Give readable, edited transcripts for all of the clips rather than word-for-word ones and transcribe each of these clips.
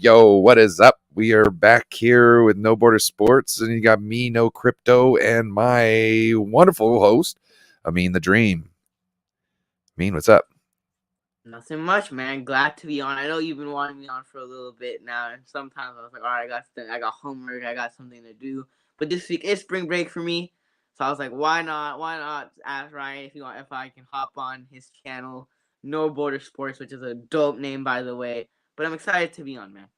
Yo, what is up? We are back here with No Border Sports, and you got me, No Crypto, and my wonderful host, Amin the Dream. Amin, what's up? Nothing much, man. Glad to be on. I know you've been wanting me on for a little bit now, and sometimes I was like, all right, I got homework, I got something to do. But this week is spring break for me, so I was like, why not? Why not ask Ryan if I can hop on his channel, No Border Sports, which is a dope name, by the way. But I'm excited to be on, man.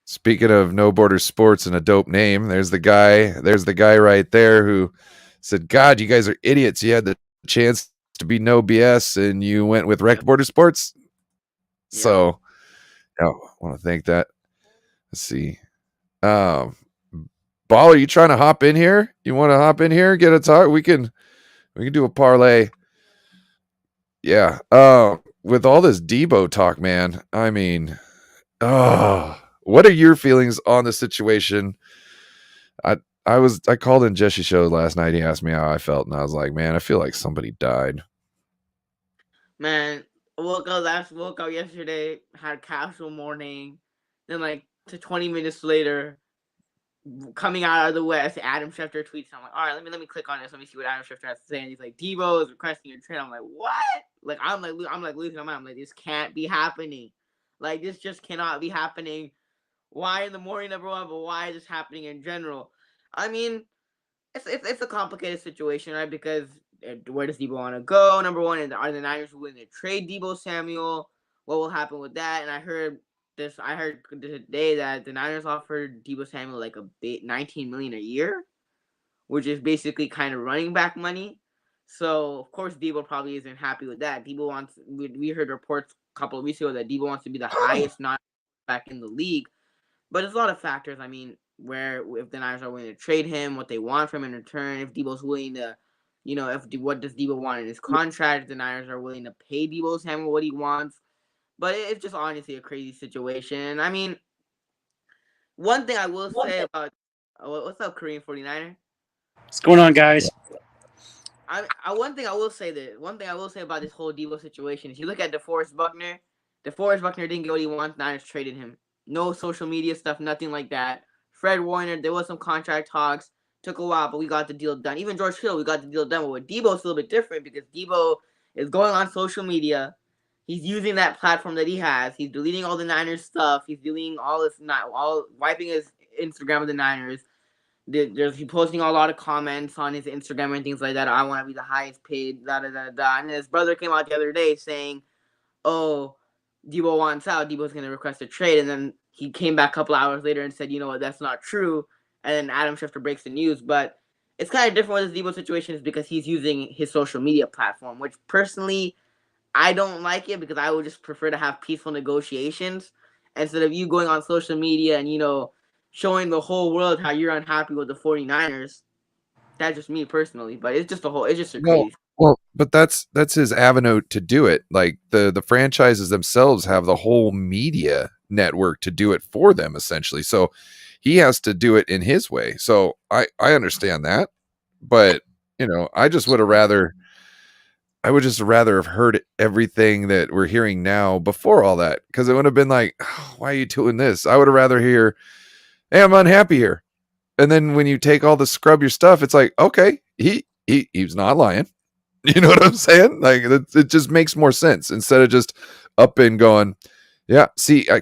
Speaking of No Border Sports and a dope name, there's the guy right there who said, God, you guys are idiots. You had the chance to be no BS and you went with Rec Border Sports. Yeah. So I want to thank that. Let's see. Ball, are you trying to hop in here? You want to hop in here? Get a talk? We can do a parlay. Yeah. With all this Debo talk, man, I mean, what are your feelings on the situation? I called in Jesse's show last night. He asked me how I felt, and I was like, man, I feel like somebody died. Man, woke up yesterday, had a casual morning, then like to 20 minutes later, coming out of the West, Adam Schefter tweets. I'm like, all right, let me click on this. Let me see what Adam Schefter has to say. And he's like, Debo is requesting your trade. I'm like, what? Like I'm like losing my mind. I'm like, this can't be happening. Like this just cannot be happening. Why in the morning, number one, but why is this happening in general? I mean, it's a complicated situation, right? Because where does Debo want to go? Number one, and are the Niners willing to trade Debo Samuel? What will happen with that? And I heard today that the Niners offered Debo Samuel like $19 million a year, which is basically kind of running back money. So of course Debo probably isn't happy with that. Debo wants. We heard reports a couple of weeks ago that Debo wants to be the highest non-back in the league, but there's a lot of factors. I mean, where if the Niners are willing to trade him, what they want from him in return, if Debo's willing to, what does Debo want in his contract? If the Niners are willing to pay Debo Samuel what he wants. But it's just honestly a crazy situation. I mean, one thing I will say about what's up, Korean 49er? What's going on, guys? One thing I will say about this whole Debo situation is you look at DeForest Buckner. DeForest Buckner didn't get what he wants. Niners traded him. No social media stuff, nothing like that. Fred Warner, there was some contract talks. Took a while, but we got the deal done. Even George Hill, we got the deal done. But with Debo, it's a little bit different because Debo is going on social media. He's using that platform that he has. He's deleting all the Niners stuff. He's deleting wiping his Instagram with the Niners. He's posting a lot of comments on his Instagram and things like that. I want to be the highest paid, da da da da. And his brother came out the other day saying, "Oh, Debo wants out. Debo's going to request a trade." And then he came back a couple hours later and said, "You know what? That's not true." And then Adam Schefter breaks the news. But it's kind of different with this Debo situation is because he's using his social media platform, which personally I don't like it because I would just prefer to have peaceful negotiations instead of you going on social media and, showing the whole world how you're unhappy with the 49ers. That's just me personally, but it's just a crazy. Well, but that's his avenue to do it. Like the franchises themselves have the whole media network to do it for them, essentially. So he has to do it in his way. So I understand that, but I would just rather have heard everything that we're hearing now before all that, because it would have been like, oh, why are you doing this? I would have rather hear, hey, I'm unhappy here. And then when you take all the scrub your stuff, it's like, okay, he's not lying. You know what I'm saying? Like it just makes more sense instead of just up and going, yeah, see, I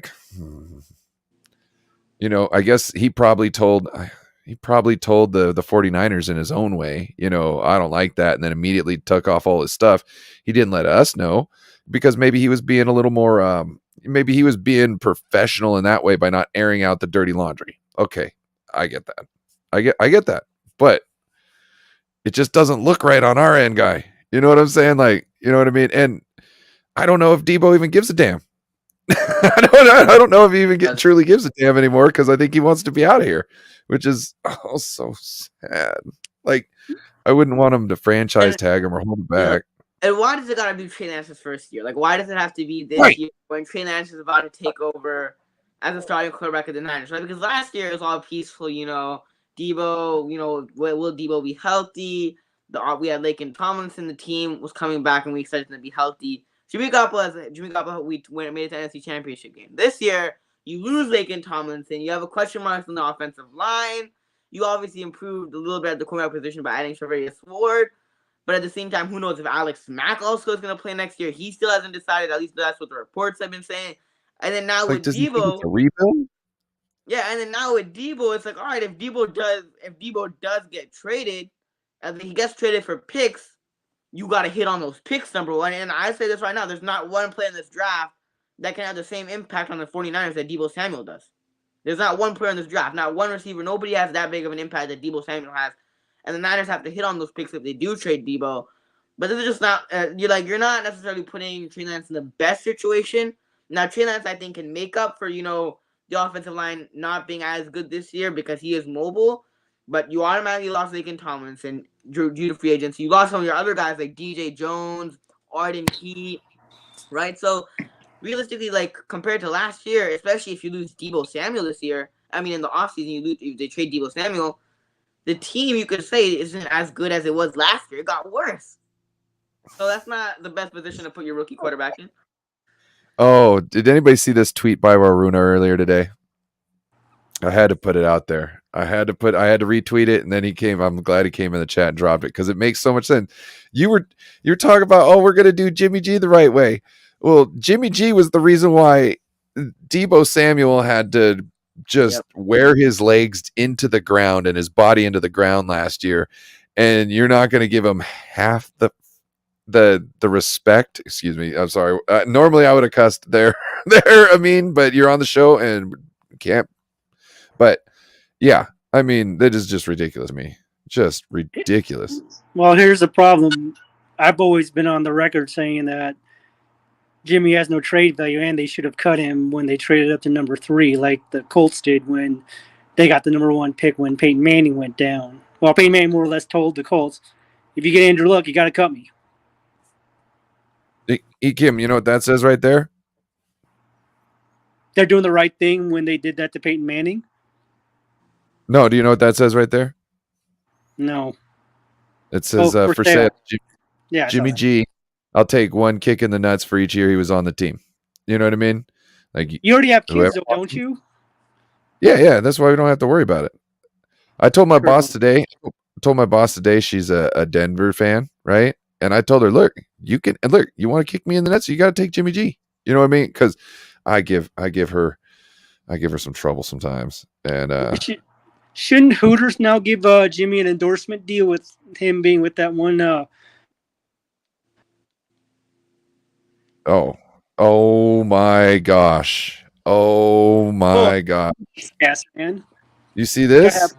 guess he probably told the 49ers in his own way, I don't like that. And then immediately took off all his stuff. He didn't let us know because maybe he was being a little more, maybe he was being professional in that way by not airing out the dirty laundry. Okay. I get that. I get that, but it just doesn't look right on our end, guy. You know what I'm saying? Like, you know what I mean? And I don't know if Debo even gives a damn. I don't know if he even truly gives a damn anymore because I think he wants to be out of here, which is so sad. Like, I wouldn't want him to franchise tag him or hold him back. And why does it gotta be Trey Lance's first year? Like, why does it have to be this year when Trey Lance is about to take over as a starting quarterback of the Niners? Right? Because last year it was all peaceful, you know. Debo, you know, will Debo be healthy? We had Laken Tomlinson. The team was coming back, and we expected them to be healthy. Jimmy Garoppolo, we made it to the NFC Championship game. This year, you lose Laken Tomlinson. You have a question mark on the offensive line. You obviously improved a little bit at the quarterback position by adding Charvarius Ward. But at the same time, who knows if Alex Mack also is going to play next year? He still hasn't decided. At least that's what the reports have been saying. And then now with Debo, a rebuild? Yeah, and then now with Debo, it's like, all right, if Debo does get traded, and he gets traded for picks, you got to hit on those picks, number one. And I say this right now, there's not one player in this draft that can have the same impact on the 49ers that Debo Samuel does. There's not one player in this draft, not one receiver. Nobody has that big of an impact that Debo Samuel has. And the Niners have to hit on those picks if they do trade Debo. But this is just not, you're not necessarily putting Trey Lance in the best situation. Now, Trey Lance, I think, can make up for, the offensive line not being as good this year because he is mobile. But you automatically lost Laken Tomlinson due to free agency. You lost some of your other guys like DJ Jones, Arden Key, right? So, realistically, like, compared to last year, especially if you lose Debo Samuel this year, I mean, in the offseason, if they trade Debo Samuel, the team, you could say, isn't as good as it was last year. It got worse. So that's not the best position to put your rookie quarterback in. Oh, did anybody see this tweet by Waruna earlier today? I had to put it out there. I had to retweet it, and then he came. I'm glad he came in the chat and dropped it because it makes so much sense. You were talking about, oh, we're gonna do Jimmy G the right way. Well, Jimmy G was the reason why Debo Samuel had to just wear his legs into the ground and his body into the ground last year, and you're not going to give him half the respect. Excuse me, I'm sorry. Normally I would have cussed there. I mean, but you're on the show and can't. But yeah, I mean, that is just ridiculous to me. Just ridiculous. Well, here's the problem. I've always been on the record saying that Jimmy has no trade value, and they should have cut him when they traded up to number 3, like the Colts did when they got the number 1 pick when Peyton Manning went down. Well, Peyton Manning more or less told the Colts, if you get Andrew Luck, you got to cut me. Kim, you know what that says right there? They're doing the right thing when they did that to Peyton Manning. No, do you know what that says right there? No. It says for sale. Jimmy G. I'll take 1 kick in the nuts for each year he was on the team. You know what I mean? Like, you already have kids, though, don't you? Yeah. That's why we don't have to worry about it. I told my boss today. She's a Denver fan, right? And I told her, look, you want to kick me in the nuts? You got to take Jimmy G. You know what I mean? Because I give her some trouble sometimes. And shouldn't Hooters now give Jimmy an endorsement deal with him being with that one? Oh my gosh! Oh my god! Yes, man. You see this?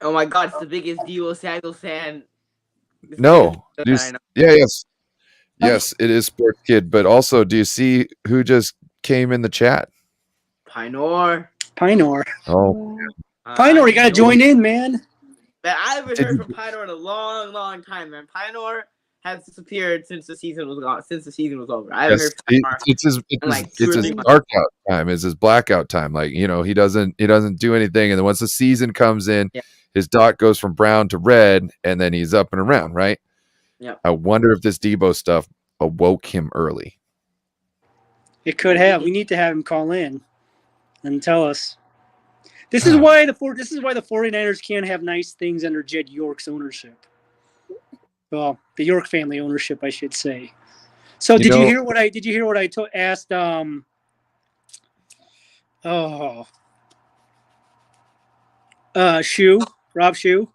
Oh my god! It's the biggest Debo Samuel fan. No. Yes, it is Sports Kid. But also, do you see who just came in the chat? Pinor. Oh, Pinor, you got to join in, man. But I haven't heard from Pinor in a long, long time, man. Pinor has disappeared since the season was gone. Since the season was over, I haven't heard from Pinor. It's his dark out time. It's his blackout time. Like, he doesn't do anything, and then once the season comes in, his dot goes from brown to red, and then he's up and around, right? Yeah. I wonder if this Debo stuff awoke him early. It could have. We need to have him call in and tell us. This is why the 49ers can't have nice things under Jed York's ownership. Well, the York family ownership, I should say. So did you hear what I asked? Rob Shue.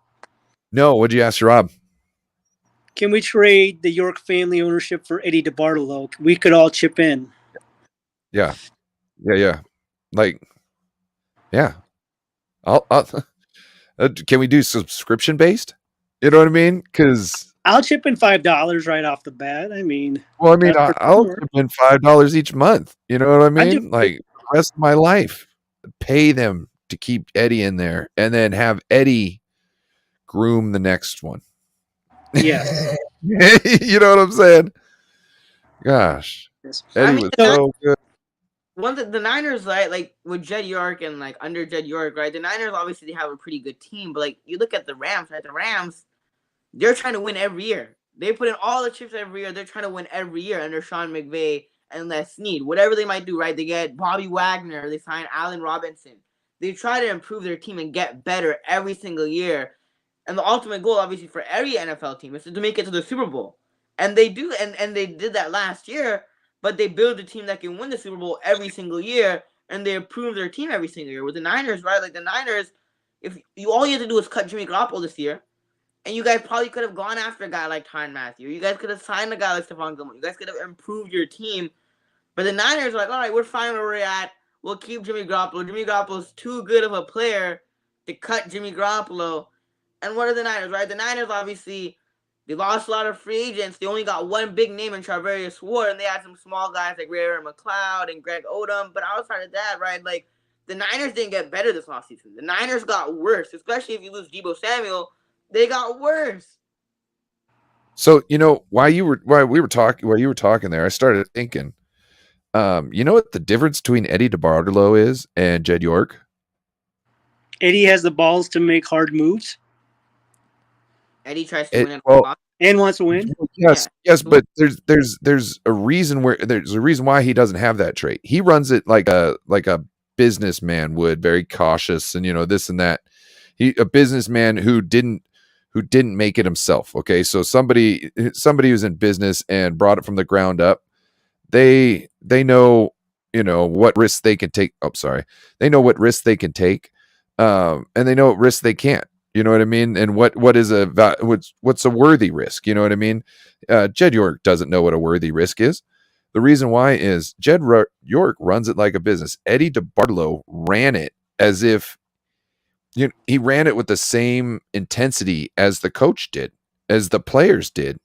No, what'd you ask Rob? Can we trade the York family ownership for Eddie DeBartolo? We could all chip in. Yeah. Like, yeah. I'll can we do subscription based? You know what I mean? Because I'll chip in $5 right off the bat. I mean, Well, I mean, that's for I'll sure. chip in $5 each month. You know what I I do. mean? Like the rest of my life, pay them to keep Eddie in there, and then have Eddie groom the next one. Yes. You know what I'm saying? Gosh, Yes. Eddie mean, was so good. the Niners, right? Like with Jed York and like under Jed York, right? The Niners obviously they have a pretty good team, but like you look at the Rams, right? The Rams, they're trying to win every year. They put in all the chips every year. They're trying to win every year under Sean McVay and Les Snead. Whatever they might do, right? They get Bobby Wagner. They sign Allen Robinson. They try to improve their team and get better every single year. And the ultimate goal, obviously, for every NFL team is to make it to the Super Bowl. And they do, and they did that last year, but they build a team that can win the Super Bowl every single year, and they improve their team every single year. With the Niners, right? Like the Niners, if you all you have to do is cut Jimmy Garoppolo this year, and you guys probably could have gone after a guy like Tyrann Mathieu. You guys could have signed a guy like Stephon Gilmore. You guys could have improved your team. But the Niners are like, all right, we're fine where we're at. We'll keep Jimmy Garoppolo. Jimmy Garoppolo's too good of a player to cut Jimmy Garoppolo. And what are the Niners, right? The Niners, obviously, they lost a lot of free agents. They only got one big name in Charvarius Ward, and they had some small guys like Ray McLeod and Greg Odom. But outside of that, right, like, the Niners didn't get better this offseason. The Niners got worse, especially if you lose Deebo Samuel. They got worse. So while you were talking there, I started thinking. You know what the difference between Eddie DeBartolo is and Jed York? Eddie has the balls to make hard moves Eddie tries to win it Well, and wants to win. yes, but there's a reason why he doesn't have that trait. He runs it like a businessman would, very cautious and this and that. A businessman who didn't make it himself. Okay, so somebody who's in business and brought it from the ground up. They know what risks they can take. Oh, sorry, they know what risks they can take, and they know what risks they can't. You know what I mean? And what's a worthy risk? You know what I mean? Jed York doesn't know what a worthy risk is. The reason why is York runs it like a business. Eddie DeBartolo ran it as if he ran it with the same intensity as the coach did, as the players did.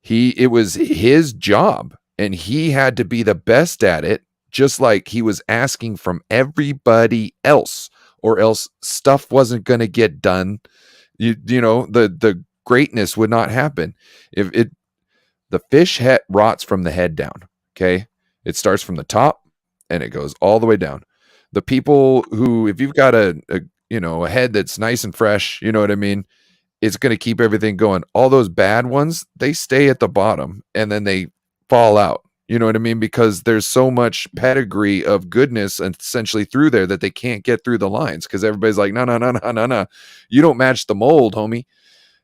It was his job, and he had to be the best at it, just like he was asking from everybody else, or else stuff wasn't going to get done. The greatness would not happen. The fish head rots from the head down. Okay, it starts from the top and it goes all the way down. The people who, if you've got a head that's nice and fresh, you know what I mean, it's going to keep everything going. All those bad ones, they stay at the bottom and then they fall out. You know what I mean? Because there's so much pedigree of goodness essentially through there that they can't get through the lines because everybody's like, no. You don't match the mold, homie.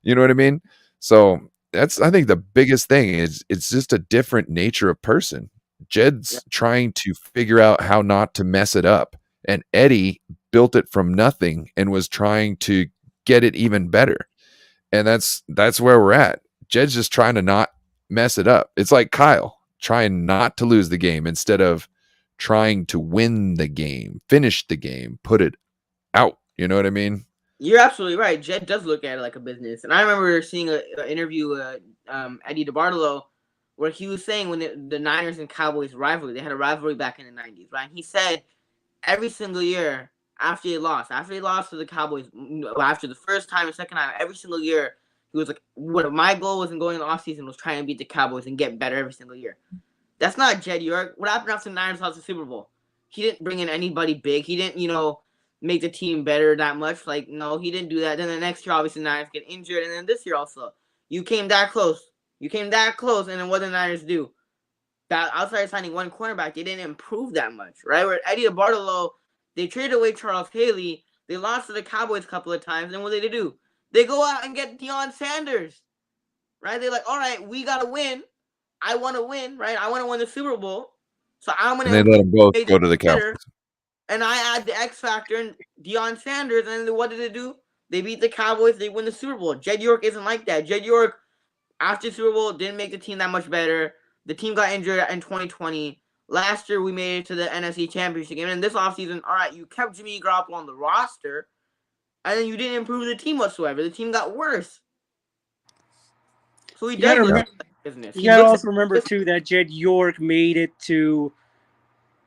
You know what I mean? So I think the biggest thing is it's just a different nature of person. Jed's trying to figure out how not to mess it up. And Eddie built it from nothing and was trying to get it even better. And that's where we're at. Jed's just trying to not mess it up. It's like Kyle trying not to lose the game instead of trying to win the game, finish the game, put it out. You know what I mean? You're absolutely right. Jed does look at it like a business. And I remember seeing an interview with Eddie DeBartolo where he was saying when the Niners and Cowboys rivalry, they had a rivalry back in the 90s, right? And he said every single year after they lost to the Cowboys, after the first time and second time, every single year, he was like, what my goal was in going in the offseason was trying to beat the Cowboys and get better every single year. That's not Jed York. What happened after the Niners lost the Super Bowl? He didn't bring in anybody big. He didn't, make the team better that much. Like, no, he didn't do that. Then the next year, obviously, the Niners get injured. And then this year also, you came that close. And then what did the Niners do? That outside of signing one cornerback, they didn't improve that much, right? Where Eddie DeBartolo, they traded away Charles Haley. They lost to the Cowboys a couple of times. And what did they do? They go out and get Deion Sanders, right? They're like, all right, we got to win. I want to win, right? I want to win the Super Bowl. So I'm going to. And they let them both go to the Cowboys. And I add the X factor and Deion Sanders. And what did they do? They beat the Cowboys. They win the Super Bowl. Jed York isn't like that. Jed York, after the Super Bowl, didn't make the team that much better. The team got injured in 2020. Last year, we made it to the NFC Championship game. And this offseason, all right, you kept Jimmy Garoppolo on the roster, and then you didn't improve the team whatsoever. The team got worse. So he You does gotta look remember. at business. You He gotta looks at also remember business. too that Jed York made it to.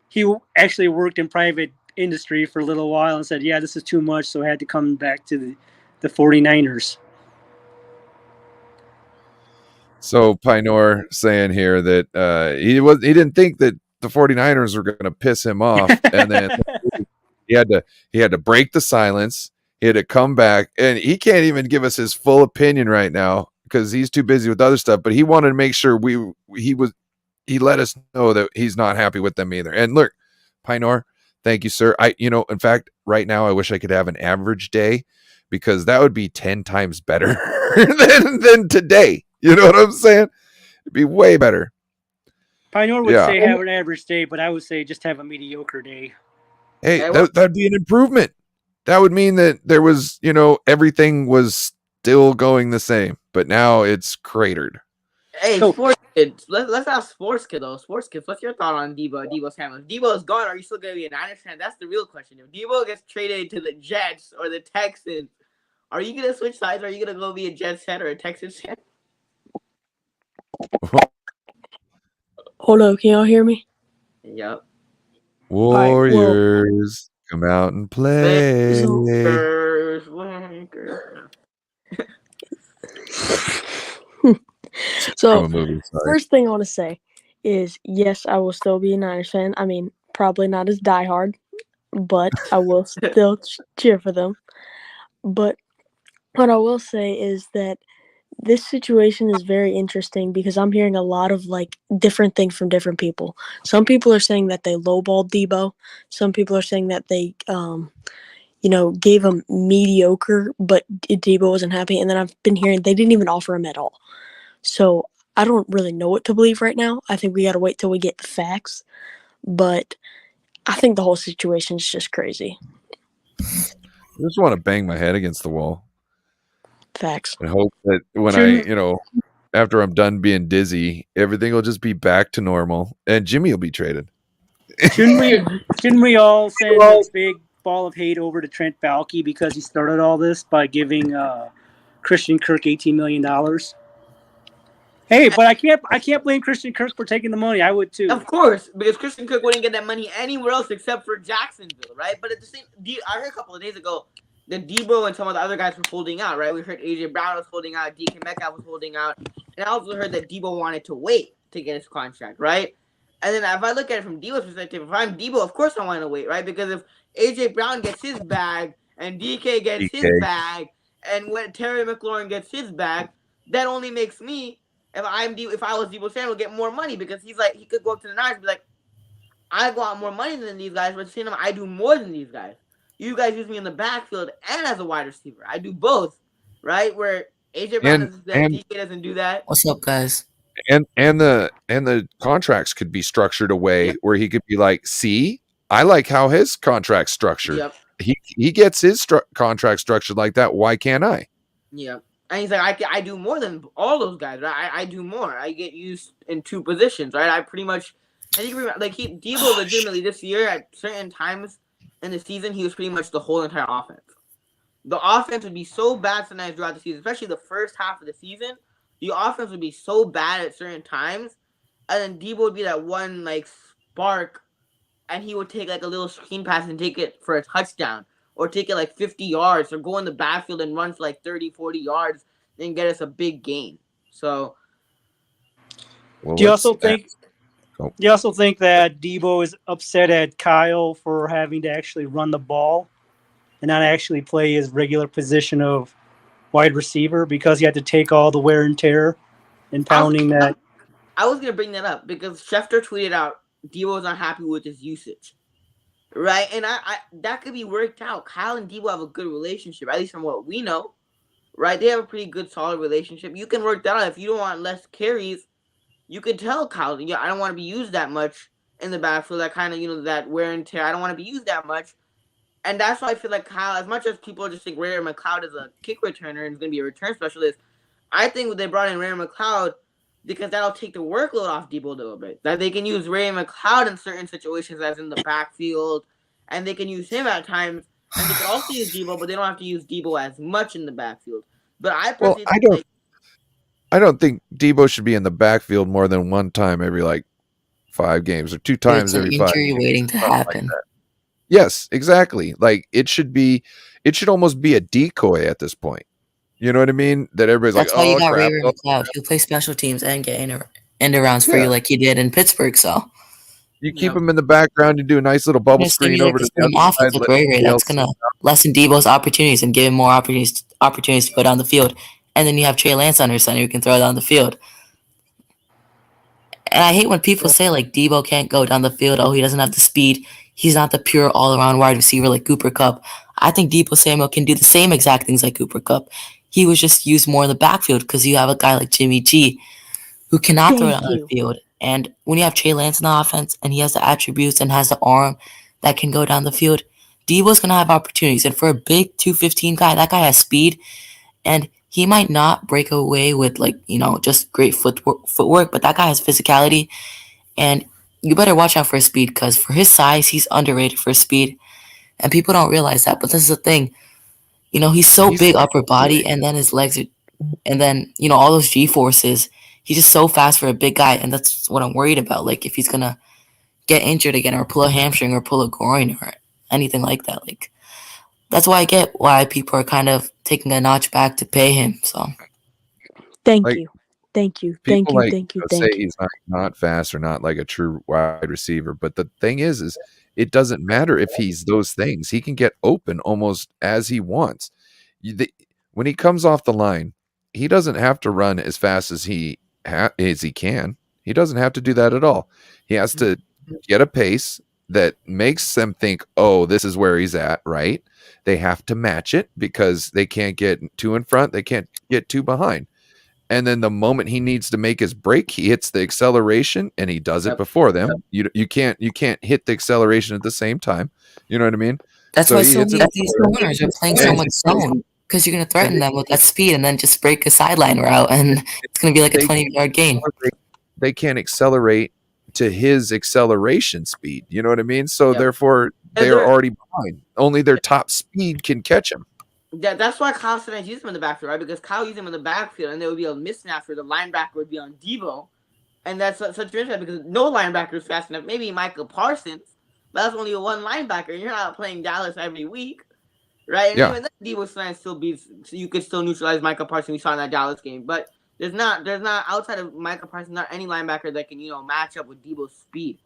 He actually worked in private industry for a little while and said, "Yeah, this is too much," so I had to come back to the 49ers. So Pinor saying here that he didn't think that the 49ers were going to piss him off, and then he had to he had to break the silence. He had to come back, and he can't even give us his full opinion right now because he's too busy with other stuff. But he wanted to make sure he let us know that he's not happy with them either. And look, Pinor, thank you, sir. In fact, right now I wish I could have an average day because that would be 10 times better than today. You know what I'm saying? It'd be way better. Pinor would Yeah. say have an average day, but I would say just have a mediocre day. Hey, Hey, well, that'd be an improvement. That would mean that there was, everything was still going the same, but now it's cratered. hey, So sports kids. Let's ask sports kid though. Sports kids, what's your thought on Debo's family? If Debo is gone, are you still gonna be a Niners fan? That's the real question. If Debo gets traded to the Jets or the Texans, are you gonna switch sides? Are you gonna go be a Jets fan or a Texans fan? Hello, can y'all hear me? Yep. Alright, well, Warriors, come out and play. so Lakers. From so a movie, sorry. first thing I want to say is yes, I will still be a Niners fan. I mean, probably not as diehard, but I will still cheer for them. But what I will say is that this situation is very interesting because I'm hearing a lot of different things from different people. Some people are saying that they lowballed Debo. Some people are saying that they gave him mediocre, but Debo wasn't happy. And then I've been hearing they didn't even offer him at all. So I don't really know what to believe right now. I think we got to wait till we get the facts. But I think the whole situation is just crazy. I just want to bang my head against the wall Facts. and hope that when after I'm done being dizzy, everything will just be back to normal and Jimmy will be traded. shouldn't we all send a big ball of hate over to Trent Baalke because he started all this by giving Christian Kirk $18 million? Hey, but I can't blame Christian Kirk for taking the money. I would too. Of course, because Christian Cook wouldn't get that money anywhere else except for Jacksonville, right? But at the same, I heard a couple of days ago that Debo and some of the other guys were holding out, right? We heard AJ Brown was holding out, DK Metcalf was holding out, and I also heard that Debo wanted to wait to get his contract, right? And then if I look at it from Debo's perspective, if I'm Debo, of course I want to wait, right? Because if AJ Brown gets his bag and DK gets his DK. bag and when Terry McLaurin gets his bag, that only makes me, if I was Debo Samuel, get more money because he could go up to the Niners and be like, I got more money than these guys, but at the same time, I do more than these guys. You guys use me in the backfield and as a wide receiver. I do both, right? Where AJ Brown And doesn't do that, and DK doesn't do that. What's up, guys? and the contracts could be structured a way where he could be like, see, I like how his contract's structured. Yep. He gets his contract structured like that. Why can't I? Yep. And he's like, I do more than all those guys. Right? I do more. I get used in two positions, right? I pretty much, I think Debo legitimately this year at certain times in the season, he was pretty much the whole entire offense. The offense would be so bad sometimes throughout the season, especially the first half of the season. The offense would be so bad at certain times, and then Debo would be that one spark, and he would take a little screen pass and take it for a touchdown, or take it 50 yards, or go in the backfield and run for 30, 40 yards, and get us a big gain. So, Well, Do you also think that Debo is upset at Kyle for having to actually run the ball and not actually play his regular position of wide receiver because he had to take all the wear and tear and pounding that? I was going to bring that up because Schefter tweeted out Debo's not happy with his usage. Right? And I that could be worked out. Kyle and Debo have a good relationship, at least from what we know. Right? They have a pretty good, solid relationship. You can work that out. If you don't want less carries, you can tell Kyle, yeah, I don't want to be used that much in the backfield. That kind of, that wear and tear. I don't want to be used that much. And that's why I feel like Kyle, as much as people just think Ray McLeod is a kick returner and is going to be a return specialist, I think they brought in Ray McLeod because that'll take the workload off Debo a little bit. That they can use Ray McLeod in certain situations, as in the backfield, and they can use him at times, and they can also use Debo, but they don't have to use Debo as much in the backfield. But I personally think I don't think Debo should be in the backfield more than one time every like 5 games or 2 It's times an every 5 injury games. waiting to Something like happen. that. Yes, exactly. Like it should almost be a decoy at this point. You know what I mean? That everybody's like, That's why you "Oh got crap." Ray Oh, McLeod. He'll play special teams and get end arounds for yeah. you like he did in Pittsburgh. So You keep Yep. him in the background, you do a nice little you're bubble gonna screen stimulate over the to the same other offense side, with let Ray Ray. everybody That's else see. gonna lessen Debo's opportunities and give him more opportunities to go down the field. And then you have Trey Lance under center who can throw down the field. And I hate when people say like Debo can't go down the field. Oh, he doesn't have the speed. He's not the pure all around wide receiver like Cooper Cup. I think Debo Samuel can do the same exact things like Cooper Cup. He was just used more in the backfield because you have a guy like Jimmy G who cannot throw it Thank on the you. field. And when you have Trey Lance in the offense and he has the attributes and has the arm that can go down the field, Debo's gonna have opportunities. And for a big 215 guy, that guy has speed and he might not break away with like, just great footwork, but that guy has physicality and you better watch out for his speed because for his size, he's underrated for his speed. And people don't realize that. But this is the thing. He's so He's big upper body underrated. and then his legs are, and then, all those G forces. He's just so fast for a big guy. And that's what I'm worried about. Like if he's going to get injured again or pull a hamstring or pull a groin or anything like that. Like that's why I get why people are kind of taking a notch back to pay him. So Thank Like you. Thank you. Thank people you. like Thank you. say Thank you. he's not fast or not like a true wide receiver, but the thing is it doesn't matter if he's those things. He can get open almost as he wants. When he comes off the line, he doesn't have to run as fast as he can. He doesn't have to do that at all. He has to get a pace that makes them think, "Oh, this is where he's at," right? They have to match it because they can't get two in front, they can't get two behind. And then the moment he needs to make his break, he hits the acceleration and he does it Yep. before them. You can't hit the acceleration at the same time. You know what I mean? that's So why he so hits many it of these before them. corners are playing so And, much zone because you're going to threaten and them with that speed and then just break a sideline route and it's going to be like a they 20-yard gain. they can't accelerate to his acceleration speed. You know what I mean? So Yep. therefore And they are already behind. Only their top speed can catch him. that's why Kyle Stennis used him in the backfield, right? Because Kyle used him in the backfield, and there would be a mismatch where the linebacker would be on Debo, and that's such an issue because no linebacker is fast enough. Maybe Michael Parsons, but that's only one linebacker, and you're not playing Dallas every week, right? And Yeah. even then, Debo Stennis still beats, so you could still neutralize Michael Parsons. We saw in that Dallas game, but there's not outside of Michael Parsons, not any linebacker that can match up with Debo's speed.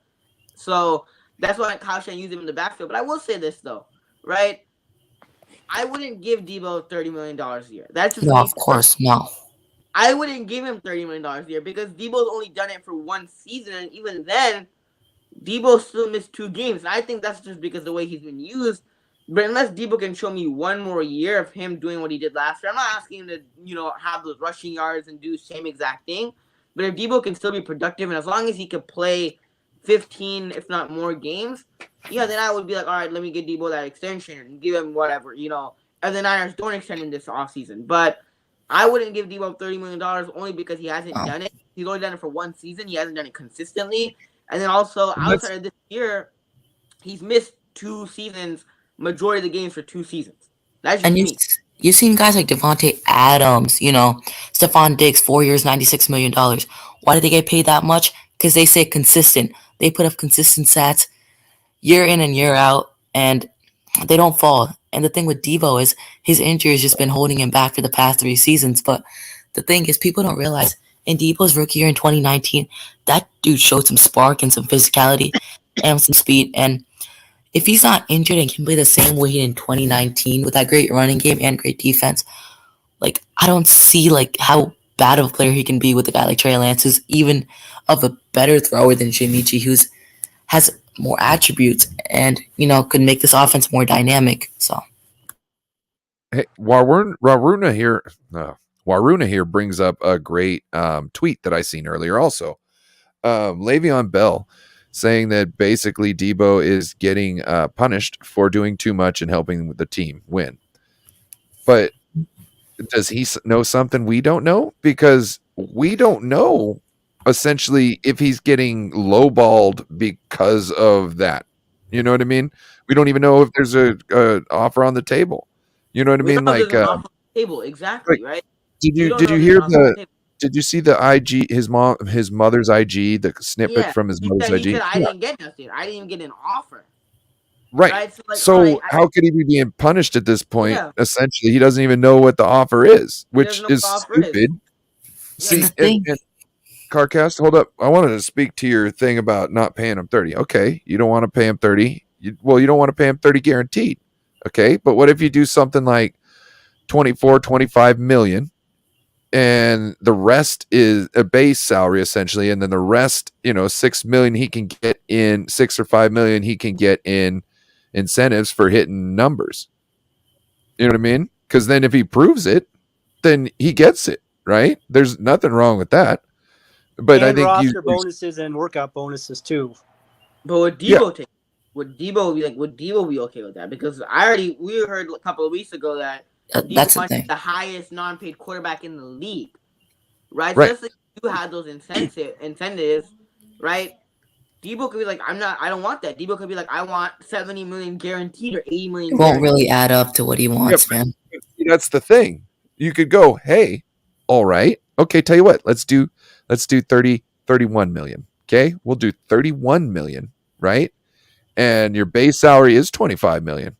So that's why Kyle Shanahan used him in the backfield. But I will say this though, right? I wouldn't give Debo $30 million a year. That's just No, me. of course, no. I wouldn't give him $30 million a year because Debo's only done it for one season, and even then, Debo still missed 2 games. And I think that's just because of the way he's been used. But unless Debo can show me one more year of him doing what he did last year, I'm not asking him to, have those rushing yards and do the same exact thing. But if Debo can still be productive, and as long as he could play 15, if not more games, then I would be like, all right, let me get Debo that extension and give him whatever, And the Niners don't extend him this offseason. But I wouldn't give Debo $30 million only because he hasn't No. done it. He's only done it for one season. He hasn't done it consistently. And then also, And that's outside of this year, he's missed 2 seasons, majority of the games for 2 seasons. That's just And me. you've seen guys like Devontae Adams, Stephon Diggs, 4 years, $96 million. Why did they get paid that much? Because they say consistent. They put up consistent stats year in and year out, and they don't fall. And the thing with Devo is his injury has just been holding him back for the past 3 seasons. But the thing is, people don't realize in Devo's rookie year in 2019, that dude showed some spark and some physicality and some speed. And if he's not injured and can play the same way he did in 2019 with that great running game and great defense, like I don't see like how bad of a player he can be with a guy like Trey Lance, who's even of a better thrower than Jimmy G, who's has more attributes and could make this offense more dynamic. So Hey, Waruna here brings up a great tweet that I seen earlier also. Le'Veon Bell saying that basically Debo is getting punished for doing too much and helping the team win. But does he know something we don't know? Because we don't know essentially if he's getting lowballed because of that. You know what I mean? We don't even know if there's a offer on the table. You know what I We mean? don't know if Like, there's an offer on the table. like Exactly, right? did We you don't did know you if there's hear an offer on the the table. Did you see the IG? His mother's IG, the snippet Yeah, from his mother's he IG. said I Yeah, didn't get nothing. I didn't even get an offer. right. Right? So like, all right, So how could he be being punished at this point? yeah, Essentially, he doesn't even know what the offer is, he doesn't which know what is the offer is. stupid. Yeah, See, See, the thing, and Carcast, hold up. I wanted to speak to your thing about not paying him 30. Okay, you don't want to pay him 30. You don't want to pay him 30 guaranteed. Okay, but what if you do something like 24, 25 million, and the rest is a base salary essentially, and then the rest, 6 million he can get in, 6 or 5 million he can get in incentives for hitting numbers. You know what I mean? Because then if he proves it, then he gets it, right? There's nothing wrong with that. But I And think roster bonuses and workout bonuses too. but would Yeah. Debo take? Would Debo be like? Would Debo be okay with that? Because we heard a couple of weeks ago that Debo that's the wants thing. the highest non-paid quarterback in the league, right? Right. So if you had those incentives, right? Debo could be like, I don't want that. Debo could be like, I want 70 million guaranteed or 80 million It won't guaranteed. really add up to what he wants, man. That's the thing. You could go, hey, all right, okay, tell you what, let's do 31 million. Okay, we'll do 31 million, right? And your base salary is 25 million.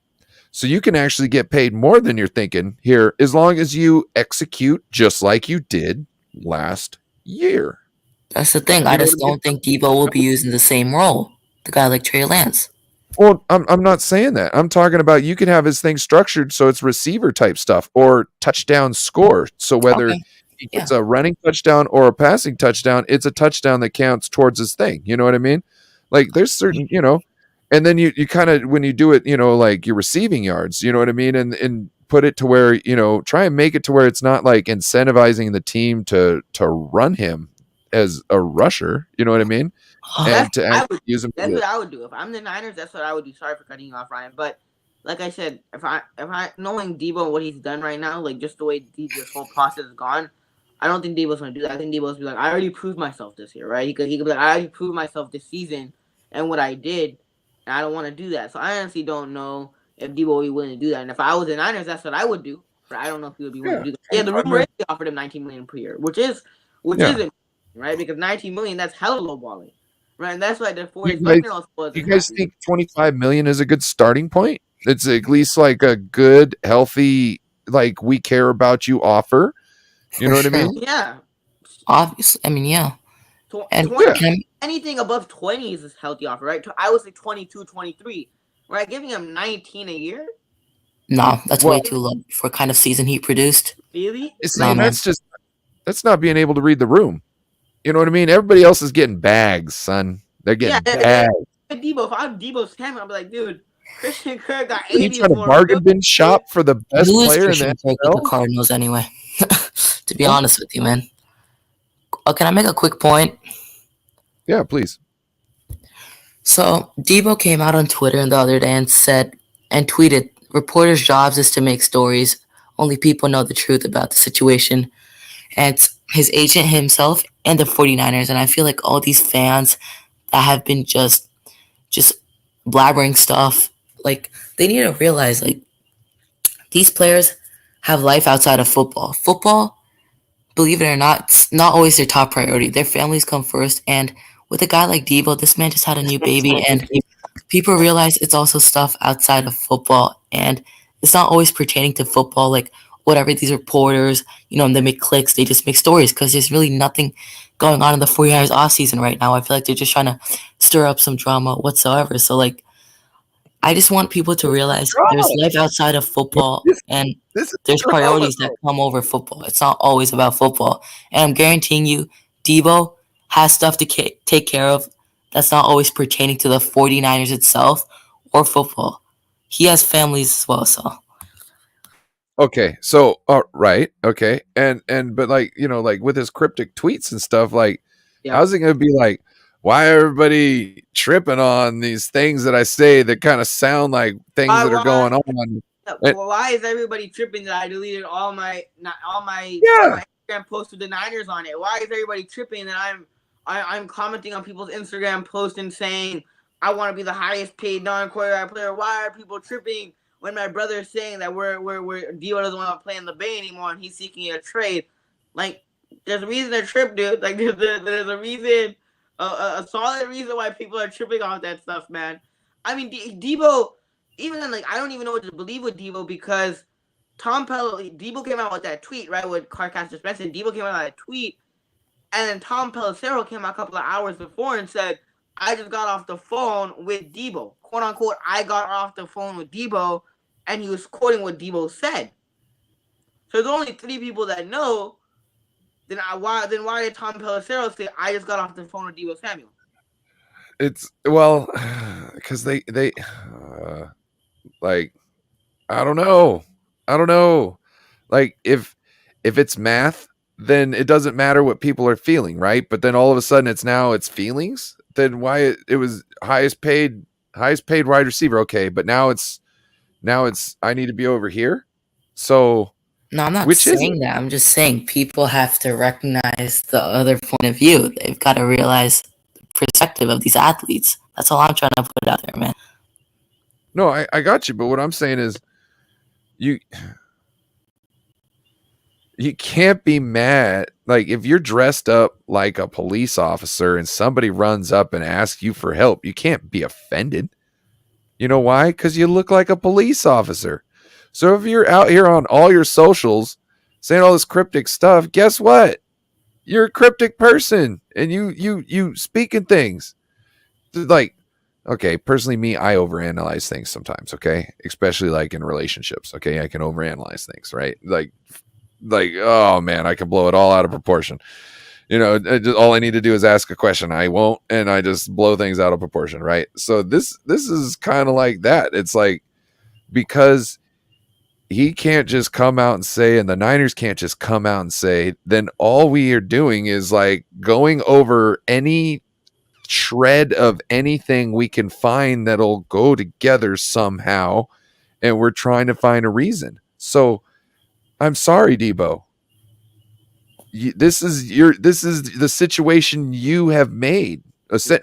So you can actually get paid more than you're thinking here as long as you execute just like you did last year. That's the thing. You I know just what I mean? don't think Debo will be using the same role. The guy like Trey Lance. Well, I'm not saying that. I'm talking about you can have his thing structured so it's receiver type stuff or touchdown score. So whether Okay. he Yeah. gets a running touchdown or a passing touchdown, it's a touchdown that counts towards his thing. You know what I mean? Like there's certain, and then you kind of when you do it, like your receiving yards, you know what I mean? And put it to where, try and make it to where it's not like incentivizing the team to run him as a rusher, you know what I mean? And to actually use him. That's what I would do if I'm the Niners. That's what I would do. Sorry for cutting you off, Ryan, but like I said, if I knowing Debo and what he's done right now, like just the way this whole process is gone, I don't think Debo's gonna do that. I think Debo's be like, I already proved myself this year, right? He could be like, I already proved myself this season and what I did, and I don't want to do that. So I honestly don't know if Debo will be willing to do that. And if I was the Niners, that's what I would do. But I don't know if he would be willing to do that. Yeah, the rumor is they offered him 19 million per year, which isn't right because 19 million that's hella lowballing. Right, and that's why the 40s. You guys think 25 million is a good starting point? It's at least like a good, healthy, like we care about you offer. You know what I mean? Yeah. Obviously, I mean, yeah. And anything above 20 is a healthy offer, right? I would say 22, 23. Right, giving him 19 a year. No, that's way too low for kind of season he produced. Really? Nah, man. That's not being able to read the room. You know what I mean? Everybody else is getting bags, son. They're getting bags. Debo, if I'm Debo's camera, I'd be like, dude, Christian Kirk got 80. You trying to bargain bin shop for the best player in the NFL? With the Cardinals anyway. To be honest with you, man. Oh, can I make a quick point? Yeah, please. So Debo came out on Twitter the other day and said and tweeted, "Reporters' jobs is to make stories. Only people know the truth about the situation." And it's his agent himself and the 49ers. And I feel like all these fans that have been just blabbering stuff, like they need to realize like these players have life outside of football. Football, believe it or not, it's not always their top priority. Their families come first. And with a guy like Debo, this man just had a new baby, and people realize it's also stuff outside of football, and it's not always pertaining to football. Like whatever these reporters, they make clicks, they just make stories because there's really nothing going on in the 49ers offseason right now. I feel like they're just trying to stir up some drama whatsoever. So like, I just want people to realize there's life outside of football, and there's priorities that come over football. It's not always about football. And I'm guaranteeing you, Debo has stuff to take care of that's not always pertaining to the 49ers itself or football. He has families as well, so. Okay, so right, okay, and but like like with his cryptic tweets and stuff, like how's it gonna be like? Why everybody tripping on these things that I say that kind of sound like things that are going on? Why is everybody tripping that I deleted all my Instagram posts with the Niners on it? Why is everybody tripping that I'm commenting on people's Instagram posts and saying I want to be the highest paid non-quarterback player? Why are people tripping when my brother is saying that we're Dio doesn't want to play in the Bay anymore and he's seeking a trade? Like There's a reason they're tripped, dude. Like there's a reason, a solid reason why people are tripping off that stuff, man. I mean, Debo, even like I don't even know what to believe with Debo because Debo came out with that tweet, right? What Carcast just mentioned. Debo came out with that tweet, and then Tom Pelissero came out a couple of hours before and said, "I just got off the phone with Debo, quote unquote. I got off the phone with Debo," and he was quoting what Debo said. So there's only 3 people that know. Then why did Tom Pelissero say I just got off the phone with Debo Samuel? It's well, because they like I don't know. I don't know. Like if it's math, then it doesn't matter what people are feeling, right? But then all of a sudden it's feelings. Then why it was highest paid wide receiver, okay, but now it's I need to be over here. So No, I'm not which is it? saying that. I'm just saying people have to recognize the other point of view. They've got to realize the perspective of these athletes. That's all I'm trying to put out there, man. No, I got you, but what I'm saying is you can't be mad. Like if you're dressed up like a police officer and somebody runs up and asks you for help, you can't be offended. You know why? Because you look like a police officer. So if you're out here on all your socials saying all this cryptic stuff, guess what? You're a cryptic person and you speaking things. Like, okay, personally me, I overanalyze things sometimes, okay? Especially like in relationships, okay? I can overanalyze things, right? Like oh man, I can blow it all out of proportion. You know, all I need to do is ask a question. I won't, and I just blow things out of proportion, right? So this is kind of like that. It's like because he can't just come out and say, and the Niners can't just come out and say, then all we are doing is like going over any shred of anything we can find that'll go together somehow, and we're trying to find a reason. So I'm sorry, Debo. This is the situation you have made.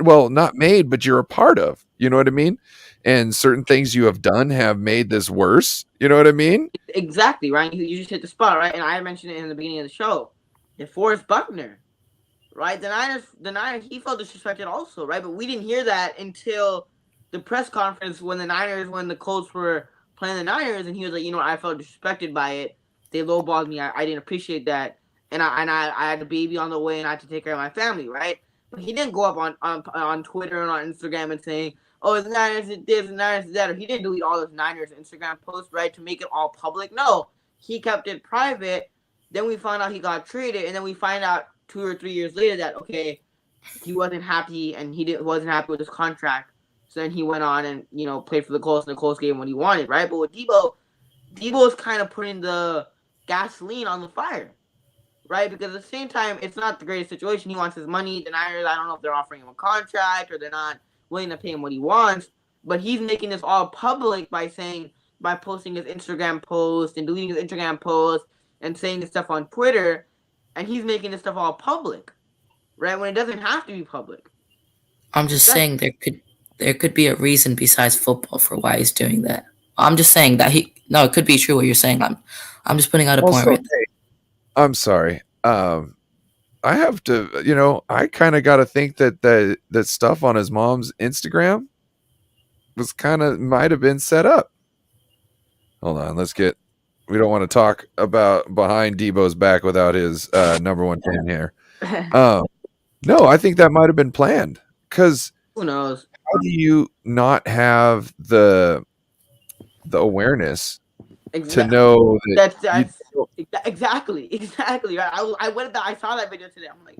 Well, not made, but you're a part of. You know what I mean? And certain things you have done have made this worse. You know what I mean? Exactly, right. You just hit the spot, right? And I mentioned it in the beginning of the show. DeForest Buckner, right? The Niners, he felt disrespected also, right? But we didn't hear that until the press conference when the Colts were playing the Niners, and he was like, I felt disrespected by it. They lowballed me. I didn't appreciate that, and I had a baby on the way, and I had to take care of my family, right? But he didn't go up on Twitter and on Instagram and saying, "Oh, the Niners did this, the Niners did that," or he didn't delete all those Niners Instagram posts, right, to make it all public. No, he kept it private. Then we found out he got traded, and then we find out 2 or 3 years later that okay, he wasn't happy and wasn't happy with his contract. So then he went on and played for the Colts, and the Colts gave him what he wanted, right? But with Debo is kind of putting the gasoline on the fire, right? Because at the same time, it's not the greatest situation. He wants his money. The Niners, I don't know if they're offering him a contract or they're not willing to pay him what he wants. But he's making this all public by posting his Instagram post and deleting his Instagram post and saying this stuff on Twitter, and he's making this stuff all public, right? When it doesn't have to be public. I'm just saying there could be a reason besides football for why he's doing that. I'm just saying that it could be true what you're saying. I'm just putting out a point Also, right there. I'm sorry. I have to, I kind of got to think that stuff on his mom's Instagram was might have been set up. Hold on, we don't want to talk about behind Debo's back without his number one fan here. No, I think that might have been planned because who knows? How do you not have the awareness to know that that's exactly right. I went back. I saw that video today. I'm like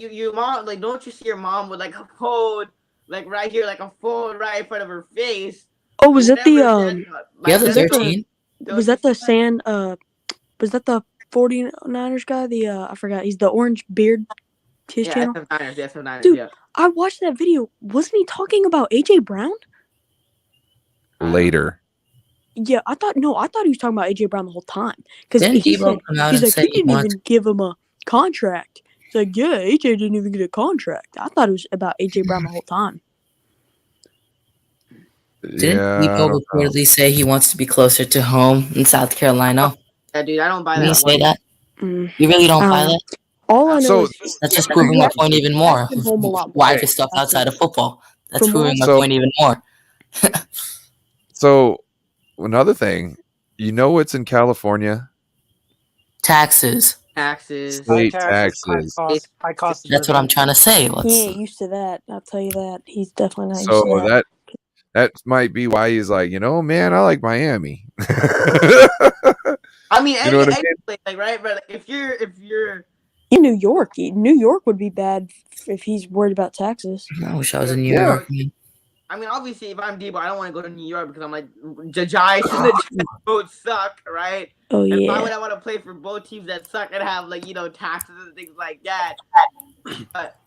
your mom, like, don't you see your mom with like a phone, like right here, like a phone right in front of her face? Oh, was that the yeah, the 13? Was that the was that the 49ers guy? I forgot. He's the orange beard. His channel. SF9ers, dude, yeah. I watched that video. Wasn't he talking about AJ Brown? Later. Yeah, I thought he was talking about AJ Brown the whole time. Because he said he didn't even give him a contract. It's like, yeah, AJ didn't even get a contract. I thought it was about AJ Brown the whole time. Didn't Debo reportedly say he wants to be closer to home in South Carolina? Yeah, dude, I don't buy that. Did he say that? You really don't buy that? All I know So is That's just proving my point even more. been home a lot Why more. just stuff outside of football? That's From what proving my So- point even more. so another thing, you know what's in California? Taxes. Taxes. High State taxes, taxes. high cost of That's what living. I'm trying to say. he Let's. ain't used to that. I'll tell you that. He's definitely not used So to that. that might be why he's like, man, I like Miami. I mean, You know what I any place, like, right? But if you're In New York, New York would be bad if he's worried about taxes. I wish I was in New Yeah. York. Man. I mean, obviously, if I'm Debo, I don't want to go to New York because I'm like, the Giants and the Jets both suck, right? Oh And why yeah. would I want to play for both teams that suck and have, like, taxes and things like that? But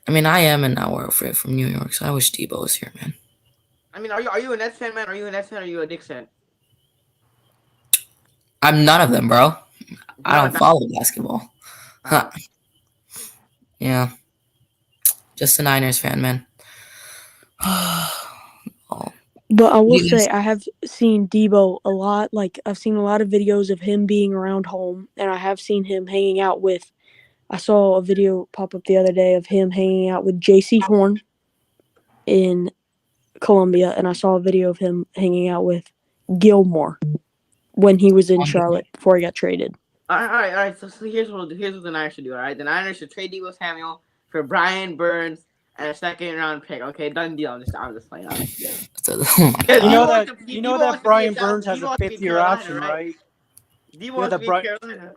I mean, I am an hour from New York, so I wish Debo was here, man. I mean, are you a Nets fan, man? Are you a Nets fan? Or are you a Knicks fan? I'm none of them, bro. I No, don't follow basketball. Huh. Yeah. Just a Niners fan, man. Oh. But I will You guys- say I have seen Debo a lot. Like I've seen a lot of videos of him being around home, and I have seen him hanging out with. I saw a video pop up the other day of him hanging out with J.C. Horn in Columbia, and I saw a video of him hanging out with Gilmore when he was in Charlotte before he got traded. All right. So here's what the Niners should do. All right, the Niners should trade Debo Samuel for Brian Burns and a second-round pick. Okay, done deal. I'm just playing. Oh my Yeah, God. You know that Brian Burns has a 5th-year option, right? Debo wants to be in Carolina.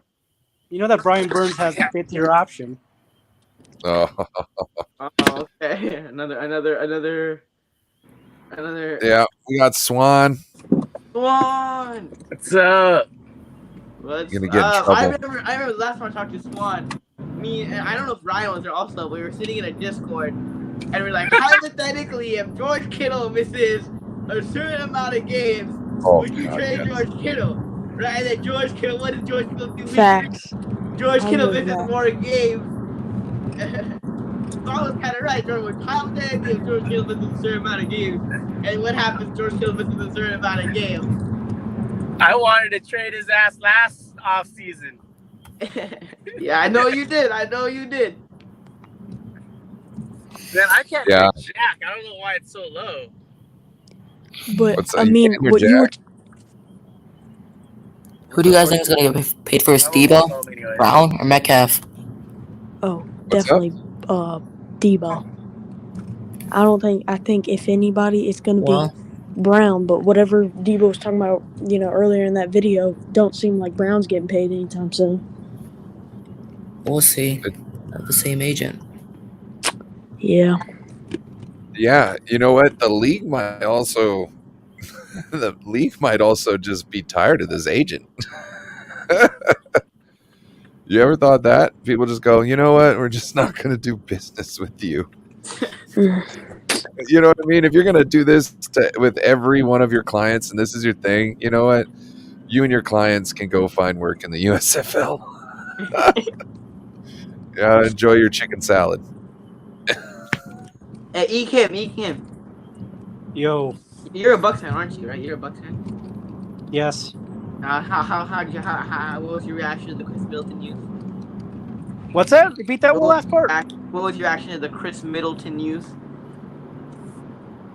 You know that Brian Burns has a 5th-year option. Oh, Oh, okay. Another. yeah, we got Swan. Swan. What's up? What's You're gonna get in up? trouble. I remember the last time I talked to Swan. Me and I don't know if Ryan was there also. We were sitting in a Discord, and we're like, hypothetically, if George Kittle misses a certain amount of games, would you trade George Kittle? Right? And then George Kittle, what did George Kittle do? Facts. George I Kittle remember misses that. more games. So I was kind of right, George. Hypothetically, if George Kittle misses a certain amount of games, and what happens if George Kittle misses a certain amount of games? I wanted to trade his ass last offseason. Yeah, I know you did. Man, I can't Yeah. trade Jack. I don't know why it's so low. But What's I you mean, getting your what you were Who do you guys think is going to get paid first, Debo, Brown, or Metcalf? oh What's up? definitely Debo. I think if anybody, it's gonna be Well, Brown. But whatever Debo was talking about, earlier in that video, don't seem like Brown's getting paid anytime soon. we'll see. Have the same agent. Yeah. Yeah, you know what? The league might also just be tired of this agent. You ever thought that? People just go, you know what? We're just not going to do business with you. You know what I mean? If you're going to do this with every one of your clients and this is your thing, you know what? You and your clients can go find work in the USFL. Yeah, enjoy your chicken salad. Hey, eat him. Yo, You're a Bucks fan, aren't you? Right? You're a Bucks fan. yes. How what was your reaction to the Chris Middleton news? What's that? Repeat that one last part. What was your reaction to the Chris Middleton news?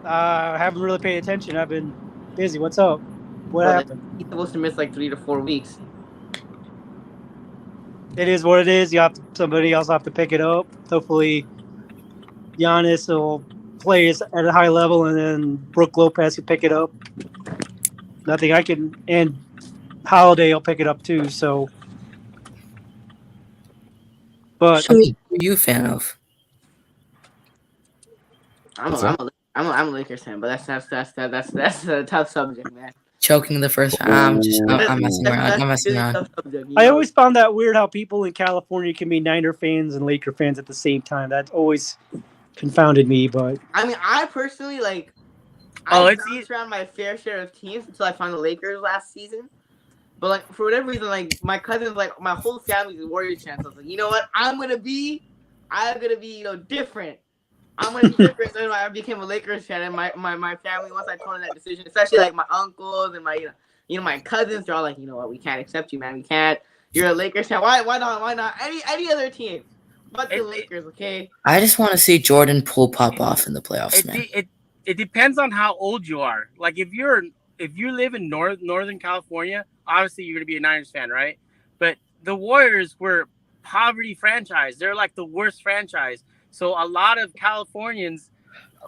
I haven't really paid attention. I've been busy. What's up? What happened? He's supposed to miss like 3 to 4 weeks. It is what it is. Somebody else have to pick it up. Hopefully, Giannis will play at a high level, and then Brook Lopez can pick it up. Nothing I can, and Holiday will pick it up too. So, but Who are you a fan of? I'm a Lakers fan, but that's a tough subject, man. Choking the first round. I'm messing around. I always found that weird how people in California can be Niner fans and Laker fans at the same time. That always confounded me. But I mean, I personally I bounced around my fair share of teams until I found the Lakers last season. But like for whatever reason, like my cousins, like my whole family's a Warriors fan. So I was like, you know what? I'm gonna be different. I'm gonna be different. So I became a Lakers fan, and my family, once I told them that decision, especially like my uncles and my my cousins, they're all like, you know what, we can't accept you, man. We can't. You're a Lakers fan. Why not? Why not? Any other team, but the Lakers. Okay. I just want to see Jordan Poole pop off in the playoffs, man. It depends on how old you are. Like if you live in Northern California, obviously you're gonna be a Niners fan, right? But the Warriors were poverty franchise. They're like the worst franchise. So a lot of Californians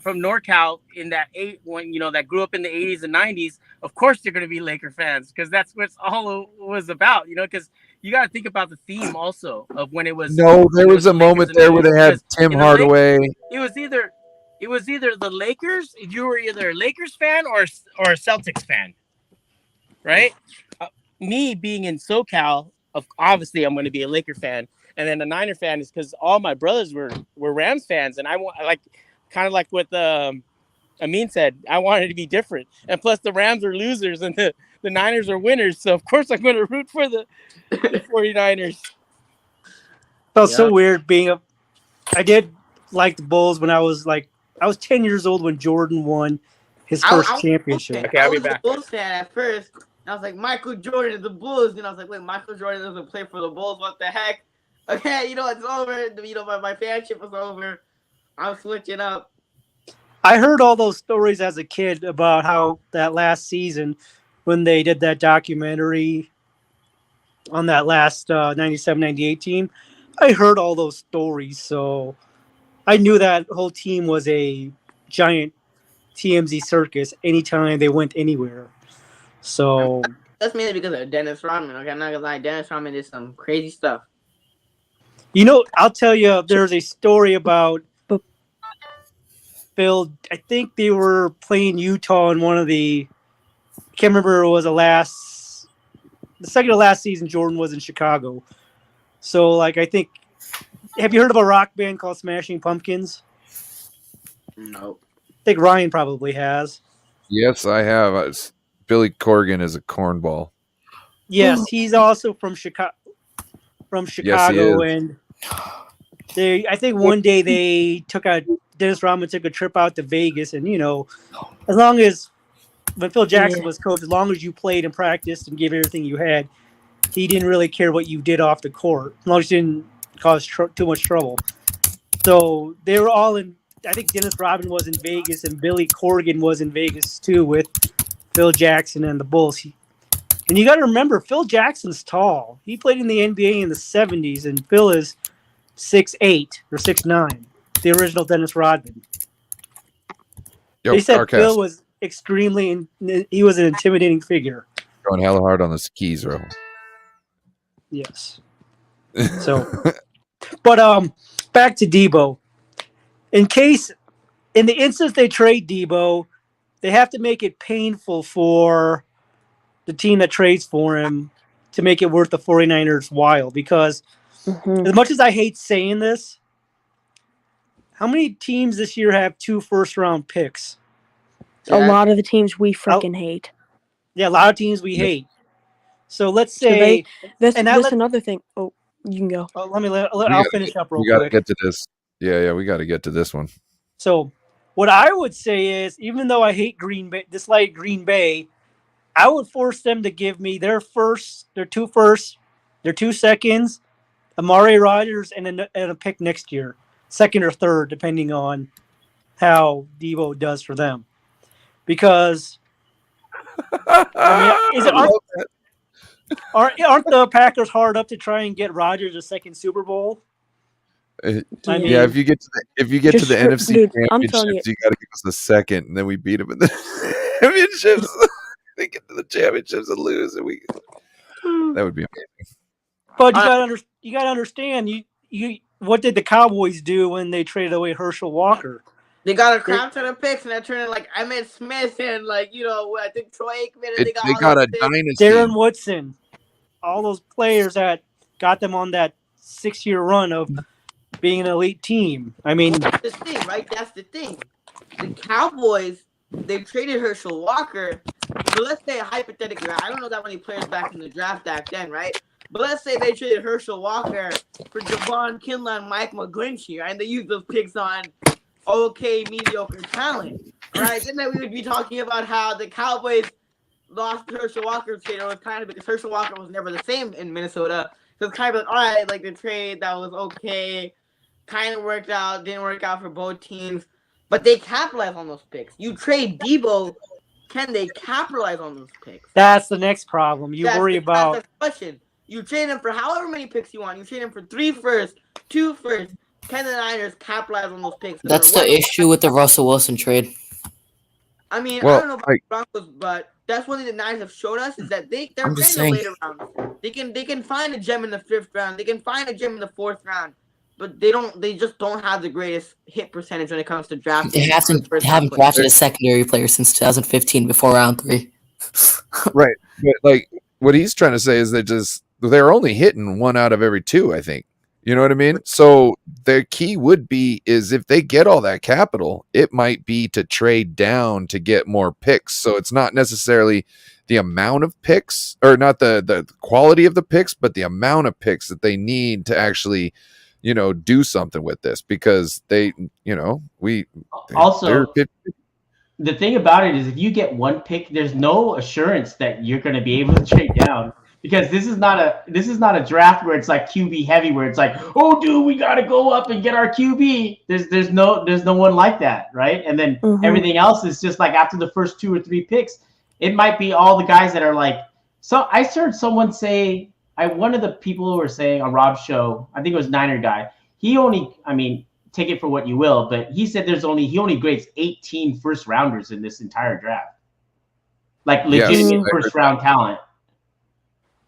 from NorCal in that that grew up in the 80s and 90s, of course they're going to be Laker fans because that's what all was about, because you got to think about the theme also of when it was. No, there was a moment there where they had Tim Hardaway. It was either the Lakers. You were either a Lakers fan or a Celtics fan, right? Me being in SoCal, obviously I'm going to be a Laker fan, and then a Niner fan is because all my brothers were Rams fans, and I want kind of like what Amin said, I wanted to be different. And plus the Rams are losers and the Niners are winners. So of course I'm going to root for the 49ers. Felt so weird I did like the Bulls when I was 10 years old when Jordan won his first championship. Okay, I'll be back. I was a Bulls fan at first. I was like, Michael Jordan is the Bulls. And I was like, wait, Michael Jordan doesn't play for the Bulls. What the heck? Okay, it's over. My fanship was over. I'm switching up. I heard all those stories as a kid about how that last season when they did that documentary on that last 97-98 team. I heard all those stories, so I knew that whole team was a giant TMZ circus anytime they went anywhere. So that's mainly because of Dennis Rodman. Okay, I'm not gonna lie, Dennis Rodman did some crazy stuff. I'll tell you, there's a story about Phil. I think they were playing Utah in one of I can't remember, it was the second to last season Jordan was in Chicago. So I think, have you heard of a rock band called Smashing Pumpkins? No. I think Ryan probably has. Yes, I have. Billy Corgan is a cornball. Yes, he's also from Chicago. Yes, he is. And I think one day Dennis Rodman took a trip out to Vegas, and as long as when Phil Jackson was coach, as long as you played and practiced and gave everything you had, he didn't really care what you did off the court, as long as you didn't cause too much trouble. So they were all in. I think Dennis Rodman was in Vegas, and Billy Corgan was in Vegas too with Phil Jackson and the Bulls. And you got to remember, Phil Jackson's tall. He played in the NBA in the 70s, and Phil is 6'8" or 6'9", the original Dennis Rodman. They said Phil was he was an intimidating figure. Going hella hard on the skis, bro. Yes. So, but back to Debo. In the instance they trade Debo, they have to make it painful for the team that trades for him to make it worth the 49ers' while. Because as much as I hate saying this, how many teams this year have 2 first-round picks? A lot of the teams we freaking hate. Yeah, a lot of teams we hate. So let's say that's another thing. Oh, you can go. I'll finish up real quick. We got to get to this. Yeah, we got to get to this one. So what I would say is, even though I hate dislike Green Bay, I would force them to give me their 2 firsts, their 2 seconds, Amari Rodgers, and a pick next year, 2nd or 3rd, depending on how Debo does for them. Because aren't the Packers hard up to try and get Rodgers a 2nd Super Bowl? If you get to the NFC championships, you got to give us a 2nd, and then we beat them in the championships. They get to the championships and lose, and that would be amazing. But you got to understand, what did the Cowboys do when they traded away Herschel Walker? They got a crap ton of picks, and they're turning Emmitt Smith and I think Troy Aikman. And they got a dynasty. Darren Woodson, all those players that got them on that 6-year run of being an elite team. I mean, that's the thing, right? That's the thing. The Cowboys, they traded Herschel Walker. So let's say hypothetically, I don't know that many players back in the draft back then, right? But let's say they traded Herschel Walker for Javon Kinlaw and Mike McGlinchey, right? And they used those picks on mediocre talent, right? Then we would be talking about how the Cowboys lost the Herschel Walker trade, it was kind of because Herschel Walker was never the same in Minnesota. So it's kind of like, all right, like the trade that was okay, kind of worked out, didn't work out for both teams, but they capitalized on those picks. You trade Debo, can they capitalize on those picks? That's the next problem. You worry about. That's the question. You trade him for however many picks you want. You trade him for 3 firsts, 2 firsts. Can the Niners capitalize on those picks? That's the issue with the Russell Wilson trade. I mean, Well, I don't know about the Broncos, but that's one thing the Niners have shown us is that they're I'm great just in the saying. later rounds. They can find a gem in the 5th round. They can find a gem in the 4th round, but they just don't have the greatest hit percentage when it comes to drafting. They haven't drafted a secondary player since 2015 before round 3. Right. But like what he's trying to say is that just they're only hitting 1 out of every 2, I think. You know what I mean? So the key would be is if they get all that capital, it might be to trade down to get more picks. So it's not necessarily the amount of picks or not the quality of the picks, but the amount of picks that they need to actually, do something with this because they, Also, the thing about it is if you get 1 pick, there's no assurance that you're going to be able to trade down because this is not a draft where it's like QB heavy where it's like, oh dude, we got to go up and get our QB. There's no one like that, right? And then everything else is just like after the first 2 or 3 picks, it might be all the guys that are like. So I heard someone say, one of the people who were saying on Rob's show, I think it was Niner guy. Take it for what you will, but he said he only grades 18 first rounders in this entire draft. Like legitimate first round talent.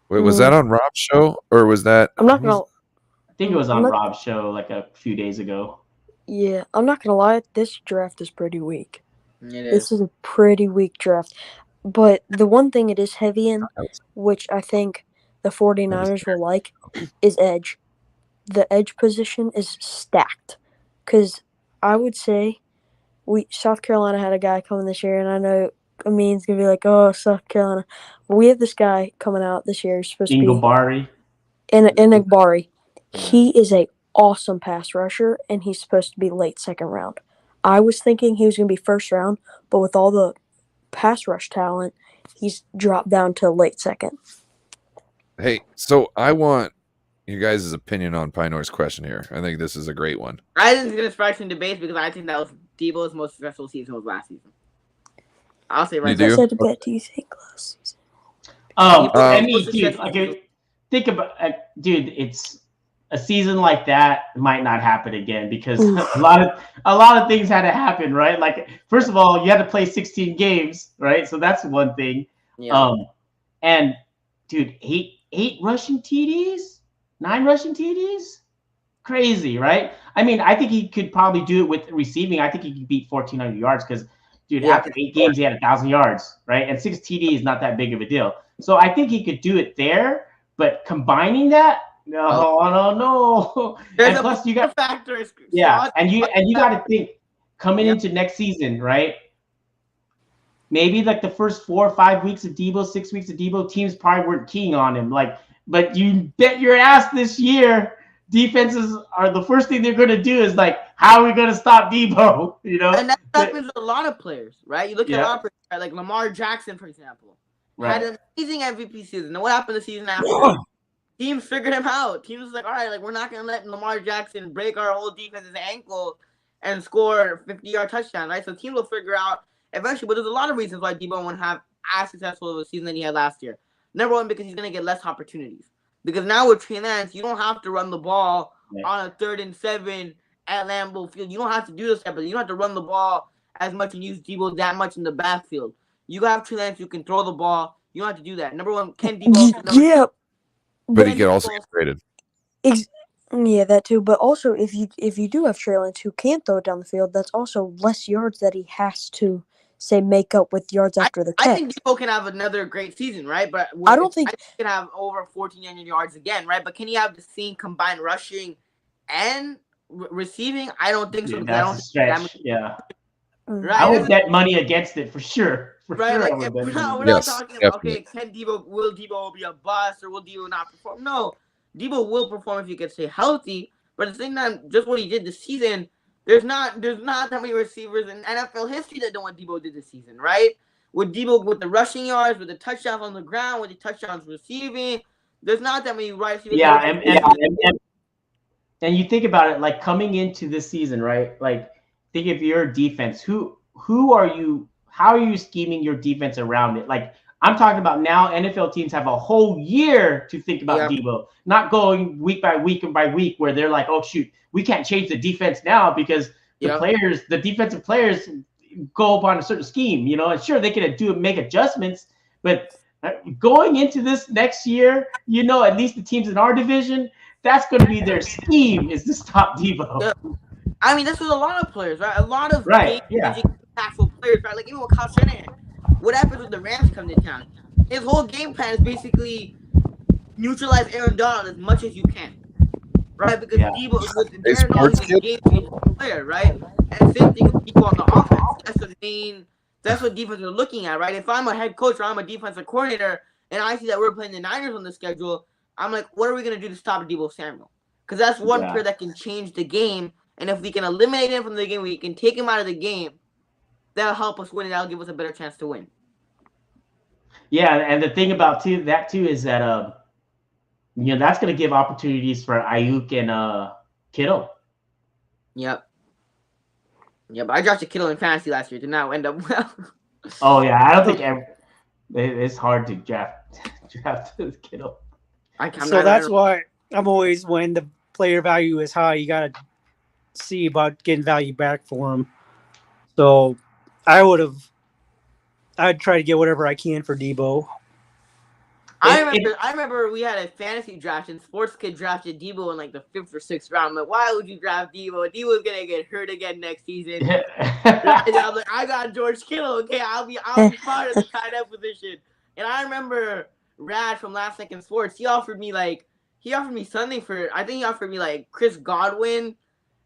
Wait, was that on Rob's show or was that? I'm not gonna. I think it was on Rob's show like a few days ago. Yeah, I'm not gonna lie. This draft is pretty weak. This is a pretty weak draft. But the one thing it is heavy in, which I think the 49ers will like, is edge. The edge position is stacked. Because I would say South Carolina had a guy coming this year, and I know Amin's going to be like, oh, South Carolina. But we have this guy coming out this year. He's supposed to be Enagbari. He is a awesome pass rusher, and he's supposed to be late 2nd round. I was thinking he was going to be 1st round, but with all the pass rush talent, he's dropped down to late 2nd. Hey, so I want you guys' opinion on Pinor's question here. I think this is a great one. I think it's going to spark some debates because I think that was Debo's most successful season was last season. I'll say right now. What do you think last season? Dude, think about dude, it's a season like that might not happen again because a lot of things had to happen, right? Like first of all, you had to play 16 games, right? So that's one thing. Yeah. And dude, 8 rushing TDs? 9 rushing TDs? Crazy, right? I mean, I think he could probably do it with receiving. I think he could beat 1,400 yards because, dude, after 8 games, he had 1,000 yards, right? And 6 TD is not that big of a deal. So I think he could do it there, but combining that, no. There's and plus, you got factors. Yeah, and you got to think coming into next season, right? Maybe like the first 4 or 5 weeks of Debo, 6 weeks of Debo, teams probably weren't keying on him. But you bet your ass this year, defenses are the first thing they're going to do is like, how are we going to stop Debo? And that happens with a lot of players, right? You look at a lot of players, right? Like Lamar Jackson, for example, had an amazing MVP season. And what happened the season after? Teams figured him out. Teams was like, all right, like we're not going to let Lamar Jackson break our whole defense's ankle and score 50-yard touchdown, right? So teams will figure out eventually. But there's a lot of reasons why Debo won't have as successful of a season that he had last year. Number one, because he's going to get less opportunities. Because now with Trey Lance, you don't have to run the ball on a 3rd and 7 at Lambeau Field. You don't have to do this stuff, but you don't have to run the ball as much and use Debo that much in the backfield. You have Trey Lance, you can throw the ball. You don't have to do that. Number one, Ken Debo. But he could also get traded. Yeah, that too. But also, if you do have Trey Lance who can throw it down the field, that's also less yards that he has to make up with yards after the catch. I think Debo can have another great season, right? But I don't think he can have over 1,400 yards again, right? But can he have the same combined rushing and receiving? I don't think so. Dude, that's a stretch. Right? I would bet money against it for sure. Right? Like we're not talking about okay, will Debo be a bust or will Debo not perform? No, Debo will perform if he can stay healthy. But at the same time, just what he did this season. There's not that many receivers in NFL history that know what Debo did this season, right? with Debo, with the rushing yards, with the touchdowns on the ground, with the touchdowns receiving. There's not that many wide receivers. Yeah, and you think about it, like coming into this season, right? Like, think of your defense. Who are you? How are you scheming your defense around it? Like, I'm talking about now. NFL teams have a whole year to think about Debo, not going week by week and by week, where they're like, oh shoot, we can't change the defense now because the defensive players go upon a certain scheme, you know. And sure, they can make adjustments, but going into this next year, you know, at least the teams in our division, that's going to be their scheme, is to stop Debo. Yeah. I mean, this was a lot of players, right? A lot of game-changing, impactful players, right? Like even with Kyle Shanahan, what happens when the Rams come to town? His whole game plan is basically neutralize Aaron Donald as much as you can, right? Because Debo with Aaron Donald is a game-changing player, right? And same thing with Debo on the offense. That's what defense are looking at, right? If I'm a head coach or I'm a defensive coordinator and I see that we're playing the Niners on the schedule, I'm like, what are we going to do to stop Debo Samuel? Because that's one player that can change the game. And if we can eliminate him from the game, we can take him out of the game, that'll help us win and that'll give us a better chance to win. Yeah, and the thing about that is that you know, that's going to give opportunities for Ayuk and Kittle. Yep. Yeah, but I drafted Kittle in fantasy last year. Did not end up well. Oh yeah, I don't think it's hard to draft Kittle. So that's why I'm always, when the player value is high, you gotta see about getting value back for him. So I'd try to get whatever I can for Debo. I remember we had a fantasy draft and Sports Kid drafted Debo in like the 5th or 6th round. I'm like, why would you draft Debo? Debo's gonna get hurt again next season. I'm like, I got George Kittle. Okay, I'll be fine at the tight end position. And I remember Rad from Last Second Sports. He offered me something for. I think he offered me like Chris Godwin,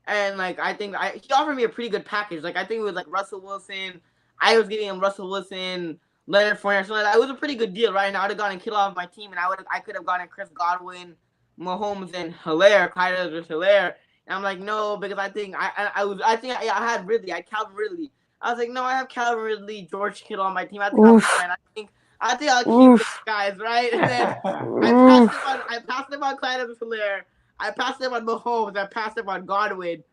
and like he offered me a pretty good package. Like I think it was like Russell Wilson. I was giving him Russell Wilson, Leonard Fournette, something like that. It was a pretty good deal, right? And I would have gotten Kittle off my team, and I could have gotten Chris Godwin, Mahomes, and Hilaire, Kyler Hilaire. And I'm like, no, because I think I had Ridley, I had Calvin Ridley. I was like, no, I have Calvin Ridley, George Kittle on my team. I think I'll be fine. I think I'll keep these guys, right? And then I passed him on Kyler Hilaire. I passed him on Mahomes. I passed him on Godwin,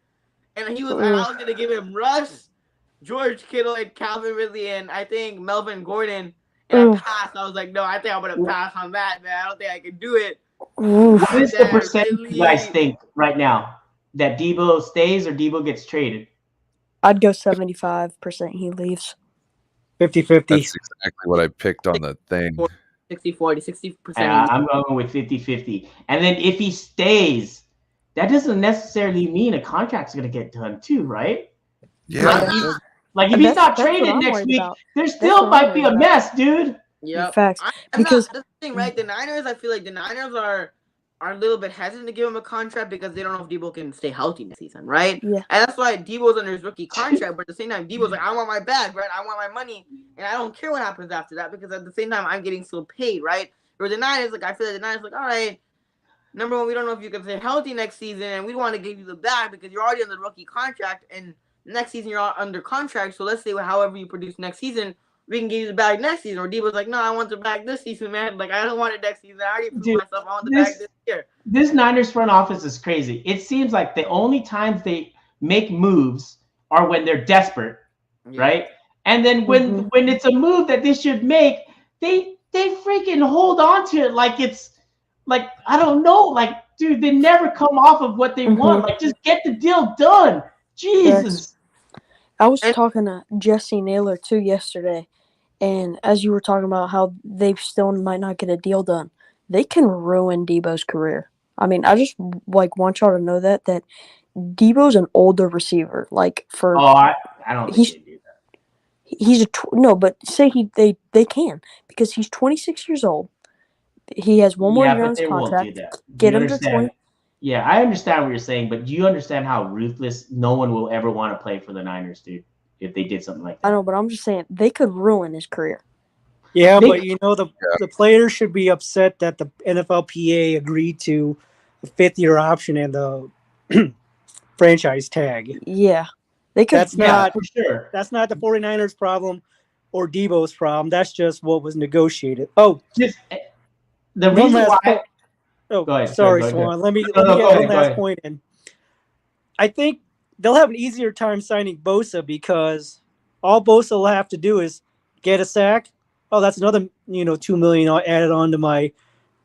and I was gonna give him Russ, George Kittle, and Calvin Ridley, and I think Melvin Gordon. And I passed. I was like, no, I think I'm going to pass on that, man. I don't think I can do it. What is the percentage you guys think right now that Debo stays or Debo gets traded? I'd go 75% he leaves. 50-50. That's exactly what I picked on the thing. 60-40, 60%. I'm going with 50-50. And then if he stays, that doesn't necessarily mean a contract's going to get done too, right? Yeah. Like if he's not traded next week, there still might be a mess, dude. Yeah, facts. Because that's the thing, right? The Niners, I feel like the Niners are a little bit hesitant to give him a contract because they don't know if Debo can stay healthy this season, right? Yeah. And that's why Debo's under his rookie contract, but at the same time, Debo's like, I want my bag, right? I want my money, and I don't care what happens after that because at the same time, I'm getting still paid, right? Or the Niners, like I feel like the Niners, like, all right, number one, we don't know if you can stay healthy next season, and we want to give you the bag because you're already on the rookie contract, and next season you're under contract. So let's say however you produce next season, we can give you the bag next season. Or Debo's like, no, I want the bag this season, man. Like I don't want it next season. I already proved myself. I want the bag this year. This Niners front office is crazy. It seems like the only times they make moves are when they're desperate, right? And then when it's a move that they should make, they freaking hold on to it like it's like, I don't know, like, dude, they never come off of what they want. Like, just get the deal done. Jesus. I was talking to Jesse Naylor too yesterday, and as you were talking about how they still might not get a deal done, they can ruin Debo's career. I mean, I just like want y'all to know that Debo's an older receiver. Like for I don't think they do that. He's no, but say they can because he's 26 years old. He has one more year on his contract. Get him to 20. Yeah, I understand what you're saying, but do you understand how ruthless no one will ever want to play for the Niners, dude, if they did something like that? I know, but I'm just saying they could ruin his career. Yeah, but you know, the players should be upset that the NFLPA agreed to a 5th-year option and the franchise tag. Yeah. They could That's not for sure. That's not the 49ers problem. or Debo's problem. That's just what was negotiated. Oh, Just the one reason last why. point. Oh, Go ahead. sorry, Go ahead. Swan. Let me No, no, get go one ahead. Go last ahead. point in. I think they'll have an easier time signing Bosa because all Bosa will have to do is get a sack. Oh, that's another $2 million added on to my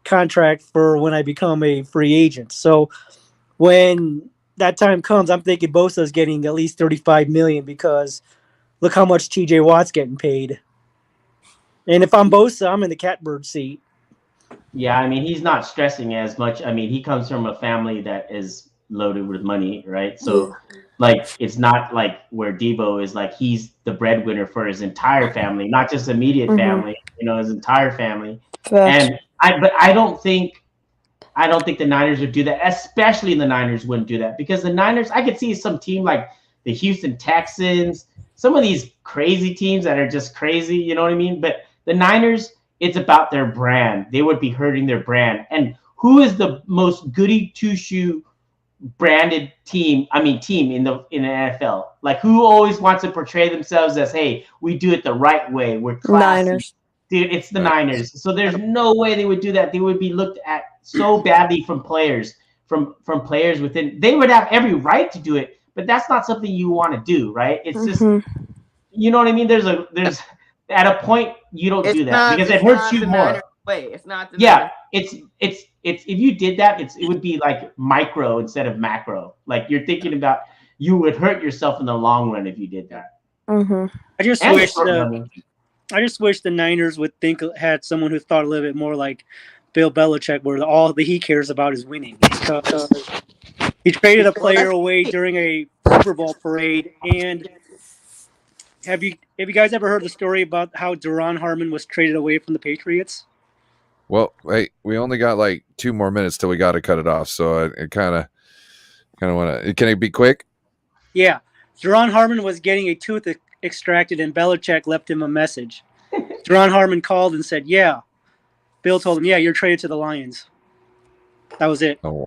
contract for when I become a free agent. So when that time comes, I'm thinking Bosa is getting at least $35 million because look how much TJ Watt's getting paid. And if I'm Bosa, I'm in the catbird seat. Yeah, I mean, he's not stressing as much. I mean, he comes from a family that is loaded with money, right? So, like, it's not like where Debo is like he's the breadwinner for his entire family, not just immediate family, his entire family. Facts. And but I don't think the Niners would do that, especially the Niners wouldn't do that because the Niners, I could see some team like the Houston Texans, some of these crazy teams that are just crazy, you know what I mean? But the Niners, it's about their brand. They would be hurting their brand. And who is the most goody two shoe branded team in the NFL? Like who always wants to portray themselves as, hey, we do it the right way, we're classy. Niners. Dude, it's the Niners. So there's no way they would do that. They would be looked at so badly from players, from players within. They would have every right to do it, but that's not something you want to do, right? It's just, you know what I mean? There's at a point you don't do that because it hurts you more. Wait, it's not the Yeah, it's if you did that, it would be like micro instead of macro. Like you're thinking about, you would hurt yourself in the long run if you did that. I just wish the Niners would had someone who thought a little bit more like Bill Belichick, where all that he cares about is winning. Because he traded a player away during a Super Bowl parade. And have you guys ever heard the story about how Duron Harmon was traded away from the Patriots? Well, wait, we only got like 2 more minutes till we got to cut it off. So I kind of want to. Can it be quick? Yeah, Duron Harmon was getting a tooth extracted, and Belichick left him a message. Duron Harmon called and said, "Yeah." Bill told him, "Yeah, you're traded to the Lions." That was it. Oh,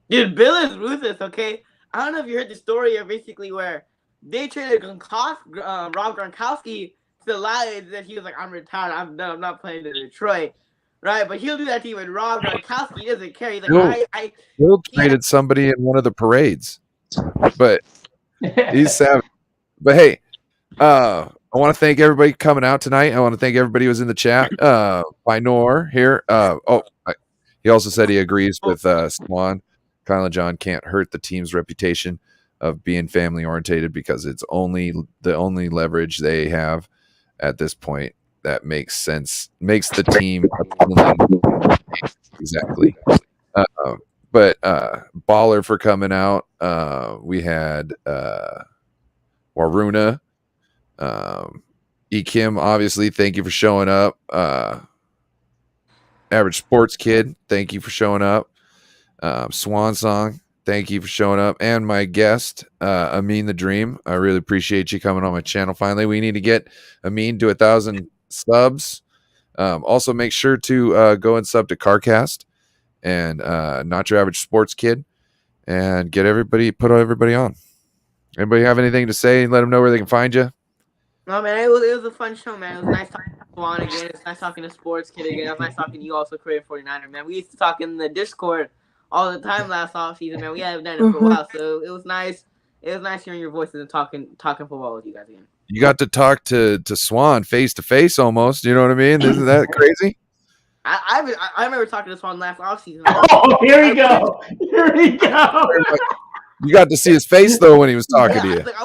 dude, Bill is ruthless. Okay, I don't know if you heard the story of basically where they traded Rob Gronkowski to the Lions, and he was like, "I'm retired. I'm done. I'm not playing in Detroit." Right, but he'll do that to you with Rob Gronkowski. He doesn't care. He's like, Bill traded somebody in one of the parades, but he's savage. But hey, I want to thank everybody coming out tonight. I want to thank everybody who was in the chat. Binor here. He also said he agrees with Swan. Kyle and John can't hurt the team's reputation of being family orientated because it's the only leverage they have at this point that makes sense, makes the team exactly. But Baller for coming out. We had Waruna. Kim, obviously, thank you for showing up. Average Sports Kid, thank you for showing up. Swan Song, thank you for showing up. And my guest, Amin the Dream. I really appreciate you coming on my channel finally. We need to get Amin to 1,000 subs. Also, make sure to go and sub to CarCast and Not Your Average Sports Kid and put everybody on. Anybody have anything to say? Let them know where they can find you. No, man, it was a fun show, man. It was nice talking to Swan again. It's nice talking to Sports Kid again. It was nice talking to you also, Korean 49er, man. We used to talk in the Discord all the time last offseason, man. We haven't done it for a while, so it was nice. It was nice hearing your voices and talking football with you guys again. You got to talk to Swan face to face almost. You know what I mean? Isn't that crazy? I remember talking to Swan last offseason. Oh, here we go. Here we go. You got to see his face though when he was talking to you. I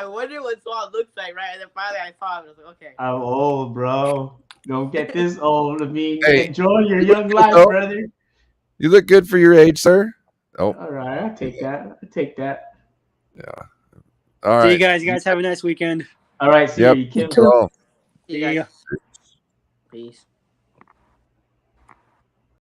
wonder what Swan looks like. Right? And then finally I saw him. I was like, okay. I'm old, bro. Don't get this old. I mean, Hey, enjoy your young life, brother. You look good for your age, sir. Oh, all right. I'll take that. Yeah. All right. See you guys. You guys have a nice weekend. All right. See you, Kim. See you guys. Peace.